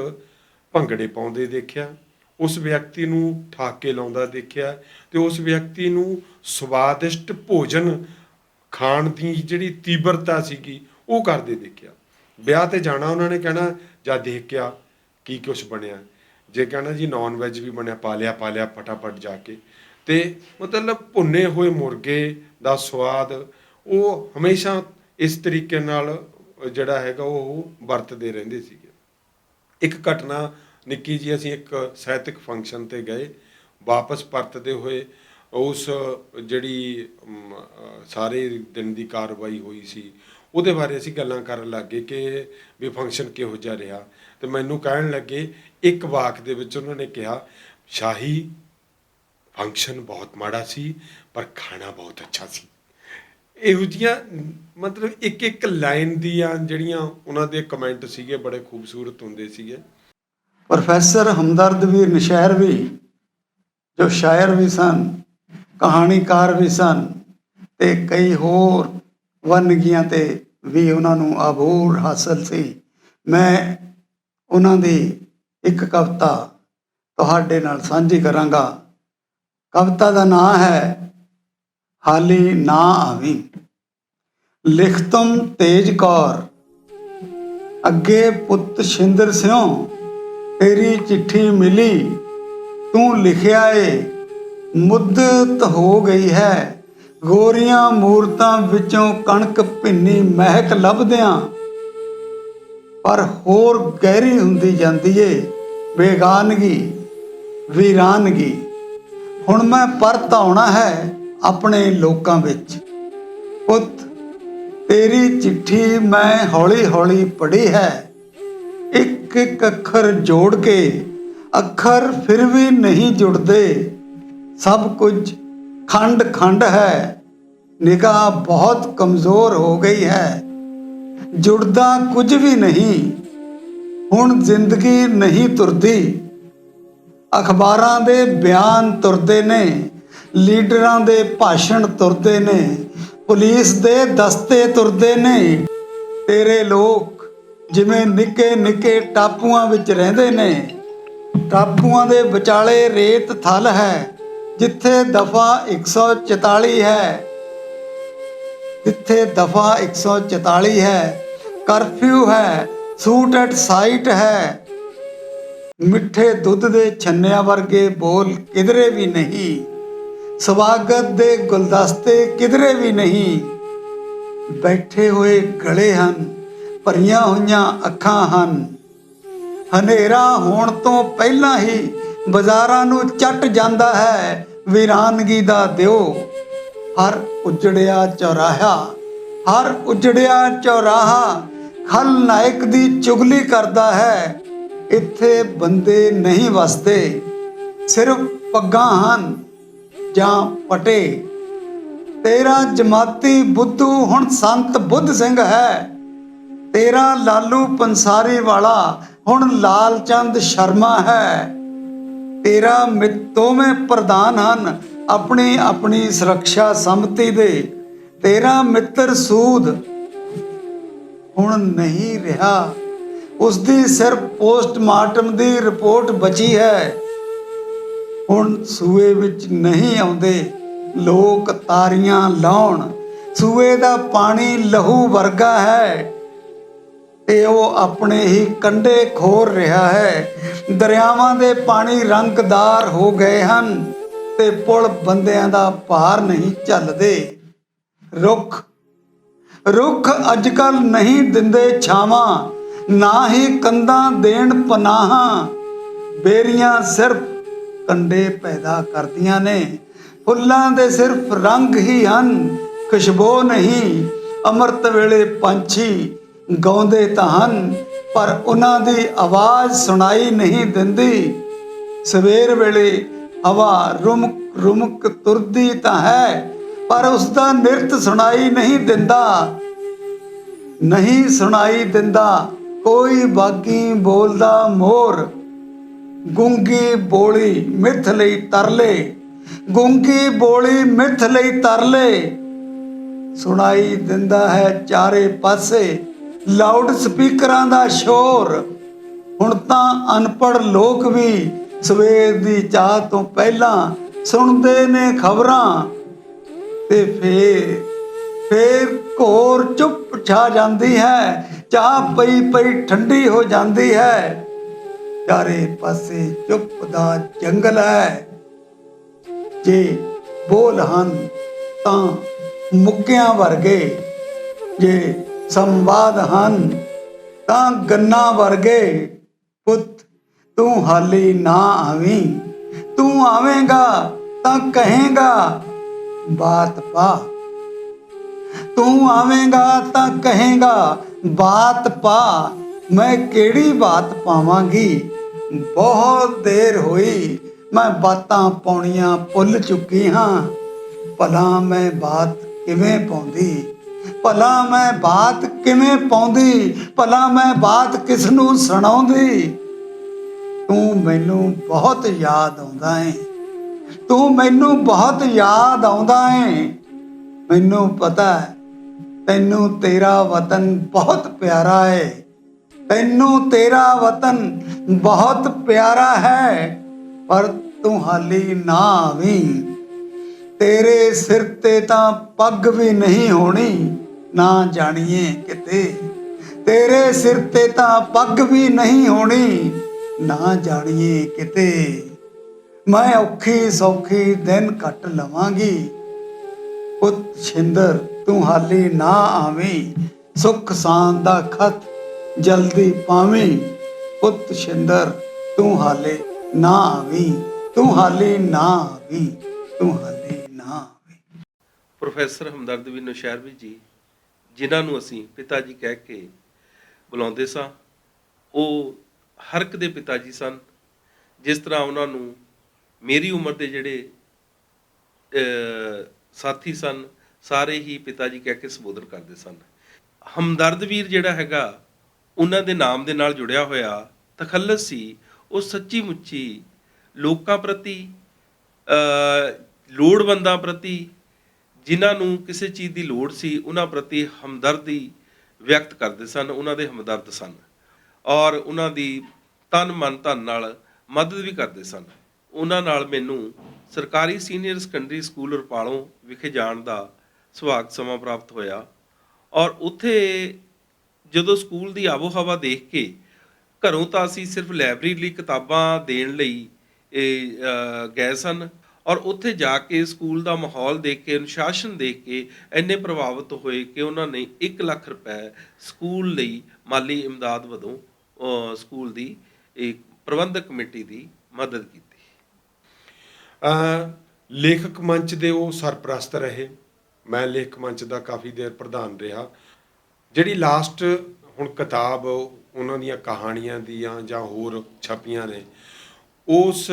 J: ਭੰਗੜੇ ਪਾਉਂਦੇ ਦੇਖਿਆ, ਉਸ ਵਿਅਕਤੀ ਨੂੰ ਠਾਕੇ ਲਾਉਂਦਾ ਦੇਖਿਆ ਅਤੇ ਉਸ ਵਿਅਕਤੀ ਨੂੰ ਸਵਾਦਿਸ਼ਟ ਭੋਜਨ ਖਾਣ ਦੀ ਜਿਹੜੀ ਤੀਬਰਤਾ ਸੀਗੀ ਉਹ ਕਰਦੇ ਦੇਖਿਆ। ਵਿਆਹ 'ਤੇ ਜਾਣਾ, ਉਹਨਾਂ ਨੇ ਕਹਿਣਾ ਜਾਂ ਦੇਖ ਕੇ ਆ ਕੀ ਕੁਛ ਬਣਿਆ, ਜੇ ਕਹਿਣਾ ਜੀ ਨੌਨ ਵੈਜ ਵੀ ਬਣਿਆ, ਪਾ ਲਿਆ ਫਟਾਫਟ ਜਾ ਕੇ। ਅਤੇ ਮਤਲਬ ਭੁੰਨੇ ਹੋਏ ਮੁਰਗੇ ਦਾ ਸਵਾਦ ਉਹ ਹਮੇਸ਼ਾ ਇਸ ਤਰੀਕੇ ਨਾਲ ਜਿਹੜਾ ਹੈਗਾ ਉਹ ਵਰਤਦੇ ਰਹਿੰਦੇ ਸੀਗੇ। ਇੱਕ ਘਟਨਾ ਨਿੱਕੀ ਜੀ, ਅਸੀਂ ਇੱਕ ਸਾਹਿਤਕ ਫੰਕਸ਼ਨ 'ਤੇ ਗਏ, ਵਾਪਸ ਪਰਤਦੇ ਹੋਏ ਉਸ ਜਿਹੜੀ ਸਾਰੇ ਦਿਨ ਦੀ ਕਾਰਵਾਈ ਹੋਈ ਸੀ ਉਹਦੇ ਬਾਰੇ ਅਸੀਂ ਗੱਲਾਂ ਕਰਨ ਲੱਗ ਗਏ ਕਿ ਵੀ ਫੰਕਸ਼ਨ ਕਿਹੋ ਜਿਹਾ ਰਿਹਾ। ਅਤੇ ਮੈਨੂੰ ਕਹਿਣ ਲੱਗੇ, ਇੱਕ ਵਾਕ ਦੇ ਵਿੱਚ ਉਹਨਾਂ ਨੇ ਕਿਹਾ, ਸ਼ਾਹੀ ਫੰਕਸ਼ਨ ਬਹੁਤ ਮਾੜਾ ਸੀ ਪਰ ਖਾਣਾ ਬਹੁਤ ਅੱਛਾ ਸੀ। ਇਹੋ ਜਿਹੀਆਂ ਮਤਲਬ ਇੱਕ ਇੱਕ ਲਾਈਨ ਦੀਆਂ ਜਿਹੜੀਆਂ ਉਹਨਾਂ ਦੇ ਕਮੈਂਟ ਸੀਗੇ ਬੜੇ ਖੂਬਸੂਰਤ ਹੁੰਦੇ ਸੀਗੇ।
K: ਪ੍ਰੋਫੈਸਰ ਹਮਦਰਦਵੀਰ ਨੌਸ਼ਹਿਰਵੀ ਜੋ ਸ਼ਾਇਰ ਵੀ ਸਨ, ਕਹਾਣੀਕਾਰ ਵੀ ਸਨ ਅਤੇ ਕਈ ਹੋਰ ਵੰਨਗੀਆਂ 'ਤੇ ਵੀ ਉਹਨਾਂ ਨੂੰ ਅਬੂਰ ਹਾਸਲ ਸੀ। ਮੈਂ ਉਹਨਾਂ ਦੀ ਇੱਕ ਕਵਿਤਾ ਤੁਹਾਡੇ ਨਾਲ ਸਾਂਝੀ ਕਰਾਂਗਾ। ਕਵਿਤਾ ਦਾ ਨਾਂ ਹੈ ਹਾਲੀ ਨਾ ਆਵੀਂ। ਲਿਖਤਮ ਤੇਜ ਕੌਰ, ਅੱਗੇ ਪੁੱਤ ਸ਼ਿੰਦਰ ਸਿਉ, ਤੇਰੀ ਚਿੱਠੀ ਮਿਲੀ, ਤੂੰ ਲਿਖਿਆ ਏ ਮੁੱਦਤ ਹੋ ਗਈ ਹੈ, ਗੋਰੀਆਂ ਮੂਰਤਾਂ ਵਿੱਚੋਂ ਕਣਕ ਭਿੰਨੀ ਮਹਿਕ ਲੱਭਦਿਆਂ, ਪਰ ਹੋਰ ਗਹਿਰੀ ਹੁੰਦੀ ਜਾਂਦੀ ਏ ਬੇਗਾਨਗੀ ਵੀਰਾਨਗੀ। ਹੁਣ ਮੈਂ ਪਰਤ ਆਉਣਾ ਹੈ ਆਪਣੇ ਲੋਕਾਂ ਵਿੱਚ, ਪੁੱਤ ਤੇਰੀ ਚਿੱਠੀ ਮੈਂ ਹੌਲੀ ਹੌਲੀ ਪੜ੍ਹੀ ਹੈ, ਇੱਕ ਇੱਕ ਅੱਖਰ ਜੋੜ ਕੇ ਅੱਖਰ ਫਿਰ ਵੀ ਨਹੀਂ ਜੁੜਦੇ, ਸਭ ਕੁਝ ਖੰਡ ਖੰਡ ਹੈ, ਨਿਗਾਹ ਬਹੁਤ ਕਮਜ਼ੋਰ ਹੋ ਗਈ ਹੈ, ਜੁੜਦਾ ਕੁਝ ਵੀ ਨਹੀਂ, ਹੁਣ ਜ਼ਿੰਦਗੀ ਨਹੀਂ ਤੁਰਦੀ। ਅਖਬਾਰਾਂ ਦੇ ਬਿਆਨ ਤੁਰਦੇ ਨੇ, ਲੀਡਰਾਂ ਦੇ ਭਾਸ਼ਣ ਤੁਰਦੇ ਨੇ, ਪੁਲਿਸ ਦੇ ਦਸਤੇ ਤੁਰਦੇ ਨੇ। ਤੇਰੇ ਲੋਕ ਜਿਵੇਂ ਨਿੱਕੇ ਨਿੱਕੇ ਟਾਪੂਆਂ ਵਿੱਚ ਰਹਿੰਦੇ ਨੇ, ਟਾਪੂਆਂ ਦੇ ਵਿਚਾਲੇ ਰੇਤ ਥਲ ਹੈ, ਜਿੱਥੇ ਦਫਾ 144 ਹੈ, ਜਿੱਥੇ ਦਫਾ 144 ਹੈ, ਕਰਫਿਊ ਹੈ, ਸ਼ੂਟ ਐਟ ਸਾਈਟ ਹੈ, ਮਿੱਠੇ ਦੁੱਧ ਦੇ ਛੰਨਿਆਂ ਵਰਗੇ ਬੋਲ ਕਿਧਰੇ ਵੀ ਨਹੀਂ, ਸਵਾਗਤ ਦੇ ਗੁਲਦਸਤੇ ਕਿਧਰੇ ਵੀ ਨਹੀਂ, ਬੈਠੇ ਹੋਏ ਗਲੇ ਹਨ, ਭਰੀਆਂ ਹੋਈਆਂ ਅੱਖਾਂ ਹਨ। ਹਨੇਰਾ ਹੋਣ ਤੋਂ ਪਹਿਲਾਂ ਹੀ ਬਾਜ਼ਾਰਾਂ ਨੂੰ ਚੱਟ ਜਾਂਦਾ ਹੈ ਵੀਰਾਨਗੀ ਦਾ ਦਿਓ। ਹਰ ਉਜੜਿਆ ਚੌਰਾਹਾ, ਹਰ ਉਜੜਿਆ ਚੌਰਾਹਾ ਖਲਨਾਇਕ ਦੀ ਚੁਗਲੀ ਕਰਦਾ ਹੈ। ਇੱਥੇ ਬੰਦੇ ਨਹੀਂ ਵਸਦੇ, ਸਿਰਫ ਪੱਗਾਂ ਹਨ ਜਾਂ ਪਟੇ। ਤੇਰਾ ਜਮਾਤੀ ਬੁੱਧੂ ਹੁਣ ਸੰਤ ਬੁੱਧ ਸਿੰਘ ਹੈ। ਤੇਰਾ ਲਾਲੂ ਪੰਸਾਰੀ ਵਾਲਾ ਹੁਣ ਲਾਲ ਚੰਦ ਸ਼ਰਮਾ ਹੈ। ਤੇਰਾ ਦੋਵੇਂ ਪ੍ਰਧਾਨ ਹਨ ਆਪਣੀ ਆਪਣੀ ਸੁਰੱਖਿਆ ਸੰਮਤੀ ਦੇ। ਤੇਰਾ ਮਿੱਤਰ ਸੂਦ ਹੁਣ ਨਹੀਂ ਰਿਹਾ, ਉਸਦੀ ਸਿਰਫ ਪੋਸਟਮਾਰਟਮ ਦੀ ਰਿਪੋਰਟ ਬਚੀ ਹੈ। ਹੁਣ ਸੂਏ ਵਿੱਚ ਨਹੀਂ ਆਉਂਦੇ ਲੋਕ ਤਾਰੀਆਂ ਲਾਉਣ। ਸੂਏ ਦਾ ਪਾਣੀ ਲਹੂ ਵਰਗਾ ਹੈ ਤੇ ਉਹ ਆਪਣੇ ਹੀ ਕੰਢੇ ਖੋਰ ਰਿਹਾ ਹੈ। ਦਰਿਆਵਾਂ ਦੇ ਪਾਣੀ ਰੰਗਦਾਰ ਹੋ ਗਏ ਹਨ ਤੇ ਪੁਲ ਬੰਦਿਆਂ ਦਾ ਭਾਰ ਨਹੀਂ ਝੱਲਦੇ। ਰੁੱਖ ਅੱਜ ਕੱਲ੍ਹ ਨਹੀਂ ਦਿੰਦੇ ਛਾਵਾਂ, ਨਾ ਹੀ ਕੰਧਾਂ ਦੇਣ ਪਨਾਹਾਂ। ਬੇਰੀਆਂ ਸਿਰਫ ਕੰਡੇ ਪੈਦਾ ਕਰਦੀਆਂ ਨੇ, ਫੁੱਲਾਂ ਦੇ ਸਿਰਫ ਰੰਗ ਹੀ ਹਨ, ਖੁਸ਼ਬੂ ਨਹੀਂ। ਅੰਮ੍ਰਿਤ ਵੇਲੇ ਪੰਛੀ ਗਾਉਂਦੇ ਤਾਂ ਹਨ ਪਰ ਉਹਨਾਂ ਦੀ ਆਵਾਜ਼ ਸੁਣਾਈ ਨਹੀਂ ਦਿੰਦੀ। ਸਵੇਰ ਵੇਲੇ ਹਵਾ ਰੁਮਕ ਰੁਮਕ ਤੁਰਦੀ ਤਾਂ ਹੈ ਪਰ ਉਸਦਾ ਨਿਰਤ ਸੁਣਾਈ ਨਹੀਂ ਦਿੰਦਾ, ਨਹੀਂ ਸੁਣਾਈ ਦਿੰਦਾ। ਕੋਈ ਬਾਗੀ ਬੋਲਦਾ ਮੋਰ, ਗੂੰਗੀ ਬੋਲੀ ਮਿੱਥ ਲਈ ਤਰਲੇ, ਗੂੰਗੀ ਬੋਲੀ ਮਿੱਥ ਲਈ ਤਰਲੇ। ਸੁਣਾਈ ਦਿੰਦਾ ਹੈ ਚਾਰੇ ਪਾਸੇ ਲਾਊਡ ਸਪੀਕਰਾਂ ਦਾ ਸ਼ੋਰ। ਹੁਣ ਤਾਂ ਅਨਪੜ੍ਹ ਲੋਕ ਵੀ ਸਵੇਰ ਦੀ ਚਾਹ ਤੋਂ ਪਹਿਲਾਂ ਸੁਣਦੇ ਨੇ ਖਬਰਾਂ ਤੇ ਫੇਰ ਘੋਰ ਚੁੱਪ ਛਾ ਜਾਂਦੀ ਹੈ। ਚਾਹ ਪਈ ਪਈ ਠੰਡੀ ਹੋ ਜਾਂਦੀ ਹੈ। ਚਾਰੇ ਪਾਸੇ ਚੁੱਪ ਦਾ ਜੰਗਲ ਹੈ। ਜੇ ਬੋਲ ਹਨ ਤਾਂ ਮੁੱਕਿਆਂ ਵਰਗੇ, ਜੇ ਸੰਵਾਦ ਹਨ ਤਾਂ ਗੰਨਾ ਵਰਗੇ। ਪੁੱਤ ਤੂੰ ਹਾਲੀ ਨਾ ਆਵੀਂ, ਤੂੰ ਆਵੇਂਗਾ ਤਾਂ ਕਹੇਂਗਾ ਬਾਤ ਪਾ। ਤੂੰ ਆਵੇਂਗਾ ਤਾਂ ਕਹੇਂਗਾ ਬਾਤ ਪਾ। ਮੈਂ ਕਿਹੜੀ ਬਾਤ ਪਾਵਾਂਗੀ, ਬਹੁਤ ਦੇਰ ਹੋਈ ਮੈਂ ਬਾਤਾਂ ਪਾਉਣੀਆਂ ਭੁੱਲ ਚੁੱਕੀ ਹਾਂ। ਭਲਾ ਮੈਂ ਬਾਤ ਕਿਵੇਂ ਪਾਉਂਦੀ, ਭਲਾ ਮੈਂ ਬਾਤ ਕਿਵੇਂ ਪਾਉਂਦੀ, ਭਲਾ ਮੈਂ ਬਾਤ ਕਿਸ ਨੂੰ ਸੁਣਾਉਂਦੀ। ਤੂੰ ਮੈਨੂੰ ਬਹੁਤ ਯਾਦ ਆਉਂਦਾ ਏ, ਤੂੰ ਮੈਨੂੰ ਬਹੁਤ ਯਾਦ ਆਉਂਦਾ ਏ। ਮੈਨੂੰ ਪਤਾ ਤੈਨੂੰ ਤੇਰਾ ਵਤਨ ਬਹੁਤ ਪਿਆਰਾ ਏ, ਤੈਨੂੰ ਤੇਰਾ ਵਤਨ ਬਹੁਤ ਪਿਆਰਾ ਹੈ। ਪਰ ਤੂੰ ਹਾਲੀ ਨਾ ਆਵੀਂ। ਤੇਰੇ ਸਿਰ ਤੇ ਤਾਂ ਪੱਗ ਵੀ ਨਹੀਂ ਹੋਣੀ, ਨਾ ਜਾਣੀਏ ਕਿਤੇ। ਤੇਰੇ ਸਿਰ ਤੇ ਤਾਂ ਪੱਗ ਵੀ ਨਹੀਂ ਹੋਣੀ, ਨਾ ਜਾਣੀਏ ਕਿਤੇ। ਮੈਂ ਔਖੀ ਸੌਖੀ ਦਿਨ ਕੱਟ ਲਵਾਂਗੀ। ਪੁੱਤ ਛਿੰਦਰ ਤੂੰ ਹਾਲੀ ਨਾ ਆਵੀਂ, ਸੁੱਖ ਸਾਂਦ ਦਾ ਖਤ ਜਲਦੀ ਪਾਵੀਂ। ਪੁੱਤ ਛਿੰਦਰ ਤੂੰ ਹਾਲੇ ਨਾ ਆਵੀਂ, ਤੂੰ ਹਾਲੀ ਨਾ ਆਵੀਂ, ਤੂੰ ਹਾਲੀ ਨਾ ਆਵੀਂ।
L: ਪ੍ਰੋਫੈਸਰ ਹਮਦਰਦ ਨੌਸ਼ਹਿਰਵੀ ਜੀ, ਜਿਨ੍ਹਾਂ ਨੂੰ ਅਸੀਂ ਪਿਤਾ ਜੀ ਕਹਿ ਕੇ ਬੁਲਾਉਂਦੇ ਸਾਂ, ਉਹ ਹਰ ਇੱਕ ਦੇ ਪਿਤਾ ਜੀ ਸਨ। ਜਿਸ ਤਰ੍ਹਾਂ ਉਹਨਾਂ ਨੂੰ ਮੇਰੀ ਉਮਰ ਦੇ ਜਿਹੜੇ ਸਾਥੀ ਸਨ, ਸਾਰੇ ਹੀ ਪਿਤਾ ਜੀ ਕਹਿ ਕੇ ਸੰਬੋਧਨ ਕਰਦੇ ਸਨ। ਹਮਦਰਦ ਵੀਰ ਜਿਹੜਾ ਹੈਗਾ, ਉਹਨਾਂ ਦੇ ਨਾਮ ਦੇ ਨਾਲ ਜੁੜਿਆ ਹੋਇਆ ਤਖੱਲਸ ਸੀ। ਉਹ ਸੱਚੀ ਮੁੱਚੀ ਲੋਕਾਂ ਪ੍ਰਤੀ, ਲੋੜਵੰਦਾਂ ਪ੍ਰਤੀ, ਜਿਨ੍ਹਾਂ ਨੂੰ ਕਿਸੇ ਚੀਜ਼ ਦੀ ਲੋੜ ਸੀ, ਉਹਨਾਂ ਪ੍ਰਤੀ ਹਮਦਰਦੀ ਵਿਅਕਤ ਕਰਦੇ ਸਨ। ਉਹਨਾਂ ਦੇ ਹਮਦਰਦ ਸਨ ਔਰ ਉਹਨਾਂ ਦੀ ਤਨ ਮਨ ਧਨ ਨਾਲ ਮਦਦ ਵੀ ਕਰਦੇ ਸਨ। ਉਹਨਾਂ ਨਾਲ ਮੈਨੂੰ ਸਰਕਾਰੀ ਸੀਨੀਅਰ ਸੈਕੰਡਰੀ ਸਕੂਲ ਰੁਪਾਲੋਂ ਵਿਖੇ ਜਾਣ ਦਾ ਸੁਭਾਗ ਸਮਾਂ ਪ੍ਰਾਪਤ ਹੋਇਆ। ਔਰ ਉੱਥੇ ਜਦੋਂ ਸਕੂਲ ਦੀ ਆਬੋ ਹਵਾ ਦੇਖ ਕੇ, ਘਰੋਂ ਤਾਂ ਅਸੀਂ ਸਿਰਫ ਲਾਇਬ੍ਰੇਰੀ ਲਈ ਕਿਤਾਬਾਂ ਦੇਣ ਲਈ ਗਏ ਸਨ, ਔਰ ਉੱਥੇ ਜਾ ਕੇ ਸਕੂਲ ਦਾ ਮਾਹੌਲ ਦੇਖ ਕੇ, ਅਨੁਸ਼ਾਸਨ ਦੇਖ ਕੇ ਇੰਨੇ ਪ੍ਰਭਾਵਿਤ ਹੋਏ ਕਿ ਉਹਨਾਂ ਨੇ 1 ਲੱਖ ਰੁਪਏ ਸਕੂਲ ਲਈ ਮਾਲੀ ਇਮਦਾਦ ਵਜੋਂ ਸਕੂਲ ਦੀ ਇੱਕ ਪ੍ਰਬੰਧਕ ਕਮੇਟੀ ਦੀ ਮਦਦ ਕੀਤੀ।
J: ਲੇਖਕ ਮੰਚ ਦੇ ਉਹ ਸਰਪ੍ਰਸਤ ਰਹੇ। ਮੈਂ ਲੇਖਕ ਮੰਚ ਦਾ ਕਾਫੀ ਦੇਰ ਪ੍ਰਧਾਨ ਰਿਹਾ। ਜਿਹੜੀ ਲਾਸਟ ਹੁਣ ਕਿਤਾਬ ਉਹਨਾਂ ਦੀਆਂ ਕਹਾਣੀਆਂ ਦੀਆਂ ਜਾਂ ਹੋਰ ਛਪੀਆਂ ਨੇ, ਉਸ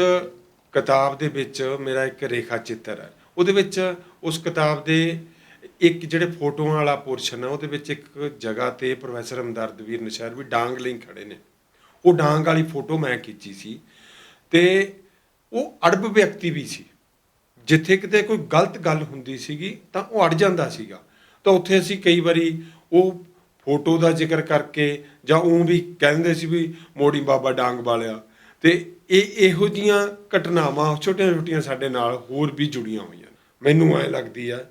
J: ਕਿਤਾਬ ਦੇ ਵਿੱਚ ਮੇਰਾ ਇੱਕ ਰੇਖਾ ਚਿੱਤਰ ਹੈ। ਉਹਦੇ ਵਿੱਚ ਉਸ ਕਿਤਾਬ ਦੇ ਇੱਕ ਜਿਹੜੇ ਫੋਟੋਆਂ ਵਾਲਾ ਪੋਰਸ਼ਨ ਹੈ, ਉਹਦੇ ਵਿੱਚ ਇੱਕ ਜਗ੍ਹਾ 'ਤੇ ਪ੍ਰੋਫੈਸਰ ਹਮਦਰਦ ਨਸ਼ਹਿਰਵੀ ਡਾਂਗ ਲਈ ਖੜੇ ਨੇ। ਉਹ ਡਾਂਗ ਵਾਲੀ ਫੋਟੋ ਮੈਂ ਖਿੱਚੀ ਸੀ ਅਤੇ ਉਹ ਅੜਬ ਵਿਅਕਤੀ ਵੀ ਸੀ। ਜਿੱਥੇ ਕਿਤੇ ਕੋਈ ਗਲਤ ਗੱਲ ਹੁੰਦੀ ਸੀਗੀ ਤਾਂ ਉਹ ਅੜ ਜਾਂਦਾ ਸੀਗਾ। ਤਾਂ ਉੱਥੇ ਅਸੀਂ ਕਈ ਵਾਰੀ ਉਹ ਫੋਟੋ ਦਾ ਜ਼ਿਕਰ ਕਰਕੇ ਜਾਂ ਉਹ ਵੀ ਕਹਿੰਦੇ ਸੀ ਵੀ ਮੋੜੀ ਬਾਬਾ ਡਾਂਗ ਵਾਲਿਆ। ਅਤੇ ਇਹੋ ਜਿਹੀਆਂ ਘਟਨਾਵਾਂ ਛੋਟੀਆਂ ਛੋਟੀਆਂ ਸਾਡੇ ਨਾਲ ਹੋਰ ਵੀ ਜੁੜੀਆਂ ਹੋਈਆਂ ਨੇ। ਮੈਨੂੰ ਐਂ ਲੱਗਦੀ ਹੈ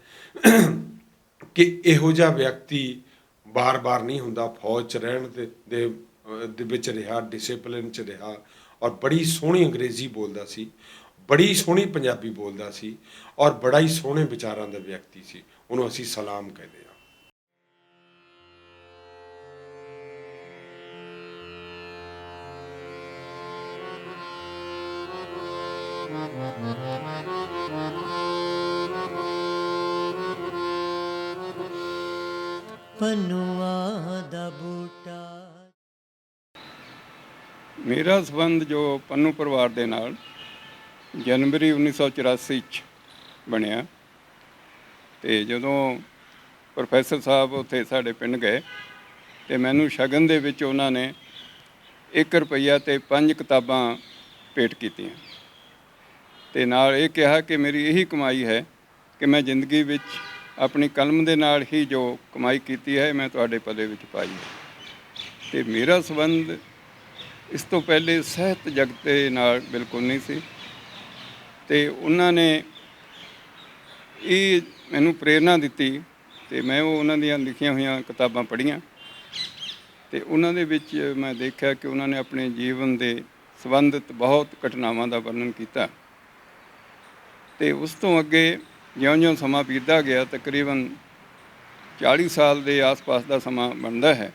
J: ਕਿ ਇਹੋ ਜਿਹਾ ਵਿਅਕਤੀ ਬਾਰ-ਬਾਰ ਨਹੀਂ ਹੁੰਦਾ। ਫੌਜ 'ਚ ਰਹਿਣ ਦੇ ਵਿੱਚ ਰਿਹਾ, ਡਿਸਿਪਲਿਨ 'ਚ ਰਿਹਾ, ਔਰ ਬੜੀ ਸੋਹਣੀ ਅੰਗਰੇਜ਼ੀ ਬੋਲਦਾ ਸੀ, ਬੜੀ ਸੋਹਣੀ ਪੰਜਾਬੀ ਬੋਲਦਾ ਸੀ, ਔਰ ਬੜਾ ਹੀ ਸੋਹਣੇ ਵਿਚਾਰਾਂ ਦਾ ਵਿਅਕਤੀ ਸੀ। ਉਹਨੂੰ ਅਸੀਂ ਸਲਾਮ ਕਹਿੰਦੇ ਹਾਂ।
A: ਪਨੂਆ ਦਾ ਬੂਟਾ।
M: ਮੇਰਾ ਸੰਬੰਧ ਜੋ ਪੰਨੂ ਪਰਿਵਾਰ ਦੇ ਨਾਲ ਜਨਵਰੀ 1984 'ਚ ਬਣਿਆ। ਅਤੇ ਜਦੋਂ ਪ੍ਰੋਫੈਸਰ ਸਾਹਿਬ ਉੱਥੇ ਸਾਡੇ ਪਿੰਡ ਗਏ ਅਤੇ ਮੈਨੂੰ ਸ਼ਗਨ ਦੇ ਵਿੱਚ ਉਹਨਾਂ ਨੇ 1 ਰੁਪਈਆ ਅਤੇ 5 ਕਿਤਾਬਾਂ ਭੇਟ ਕੀਤੀਆਂ ਅਤੇ ਨਾਲ ਇਹ ਕਿਹਾ ਕਿ ਮੇਰੀ ਇਹੀ ਕਮਾਈ ਹੈ ਕਿ ਮੈਂ ਜ਼ਿੰਦਗੀ ਵਿੱਚ ਆਪਣੀ ਕਲਮ ਦੇ ਨਾਲ ਹੀ ਜੋ ਕਮਾਈ ਕੀਤੀ ਹੈ ਮੈਂ ਤੁਹਾਡੇ ਪੱਲੇ ਵਿੱਚ ਪਾਈ। ਅਤੇ ਮੇਰਾ ਸੰਬੰਧ ਇਸ ਤੋਂ ਪਹਿਲੇ ਸਾਹਿਤ ਜਗਤ ਦੇ ਨਾਲ ਬਿਲਕੁਲ ਨਹੀਂ ਸੀ। ਅਤੇ ਉਹਨਾਂ ਨੇ ਇਹ ਮੈਨੂੰ ਪ੍ਰੇਰਨਾ ਦਿੱਤੀ ਅਤੇ ਮੈਂ ਉਹਨਾਂ ਦੀਆਂ ਲਿਖੀਆਂ ਹੋਈਆਂ ਕਿਤਾਬਾਂ ਪੜ੍ਹੀਆਂ ਅਤੇ ਉਹਨਾਂ ਦੇ ਵਿੱਚ ਮੈਂ ਦੇਖਿਆ ਕਿ ਉਹਨਾਂ ਨੇ ਆਪਣੇ ਜੀਵਨ ਦੇ ਸੰਬੰਧਿਤ ਬਹੁਤ ਘਟਨਾਵਾਂ ਦਾ ਵਰਣਨ ਕੀਤਾ। ਅਤੇ ਉਸ ਤੋਂ ਅੱਗੇ ਜਿਉਂ-ਜਿਉਂ ਸਮਾਂ ਬੀਤਦਾ ਗਿਆ, ਤਕਰੀਬਨ 40 ਸਾਲ ਦੇ ਆਸ-ਪਾਸ ਦਾ ਸਮਾਂ ਬਣਦਾ ਹੈ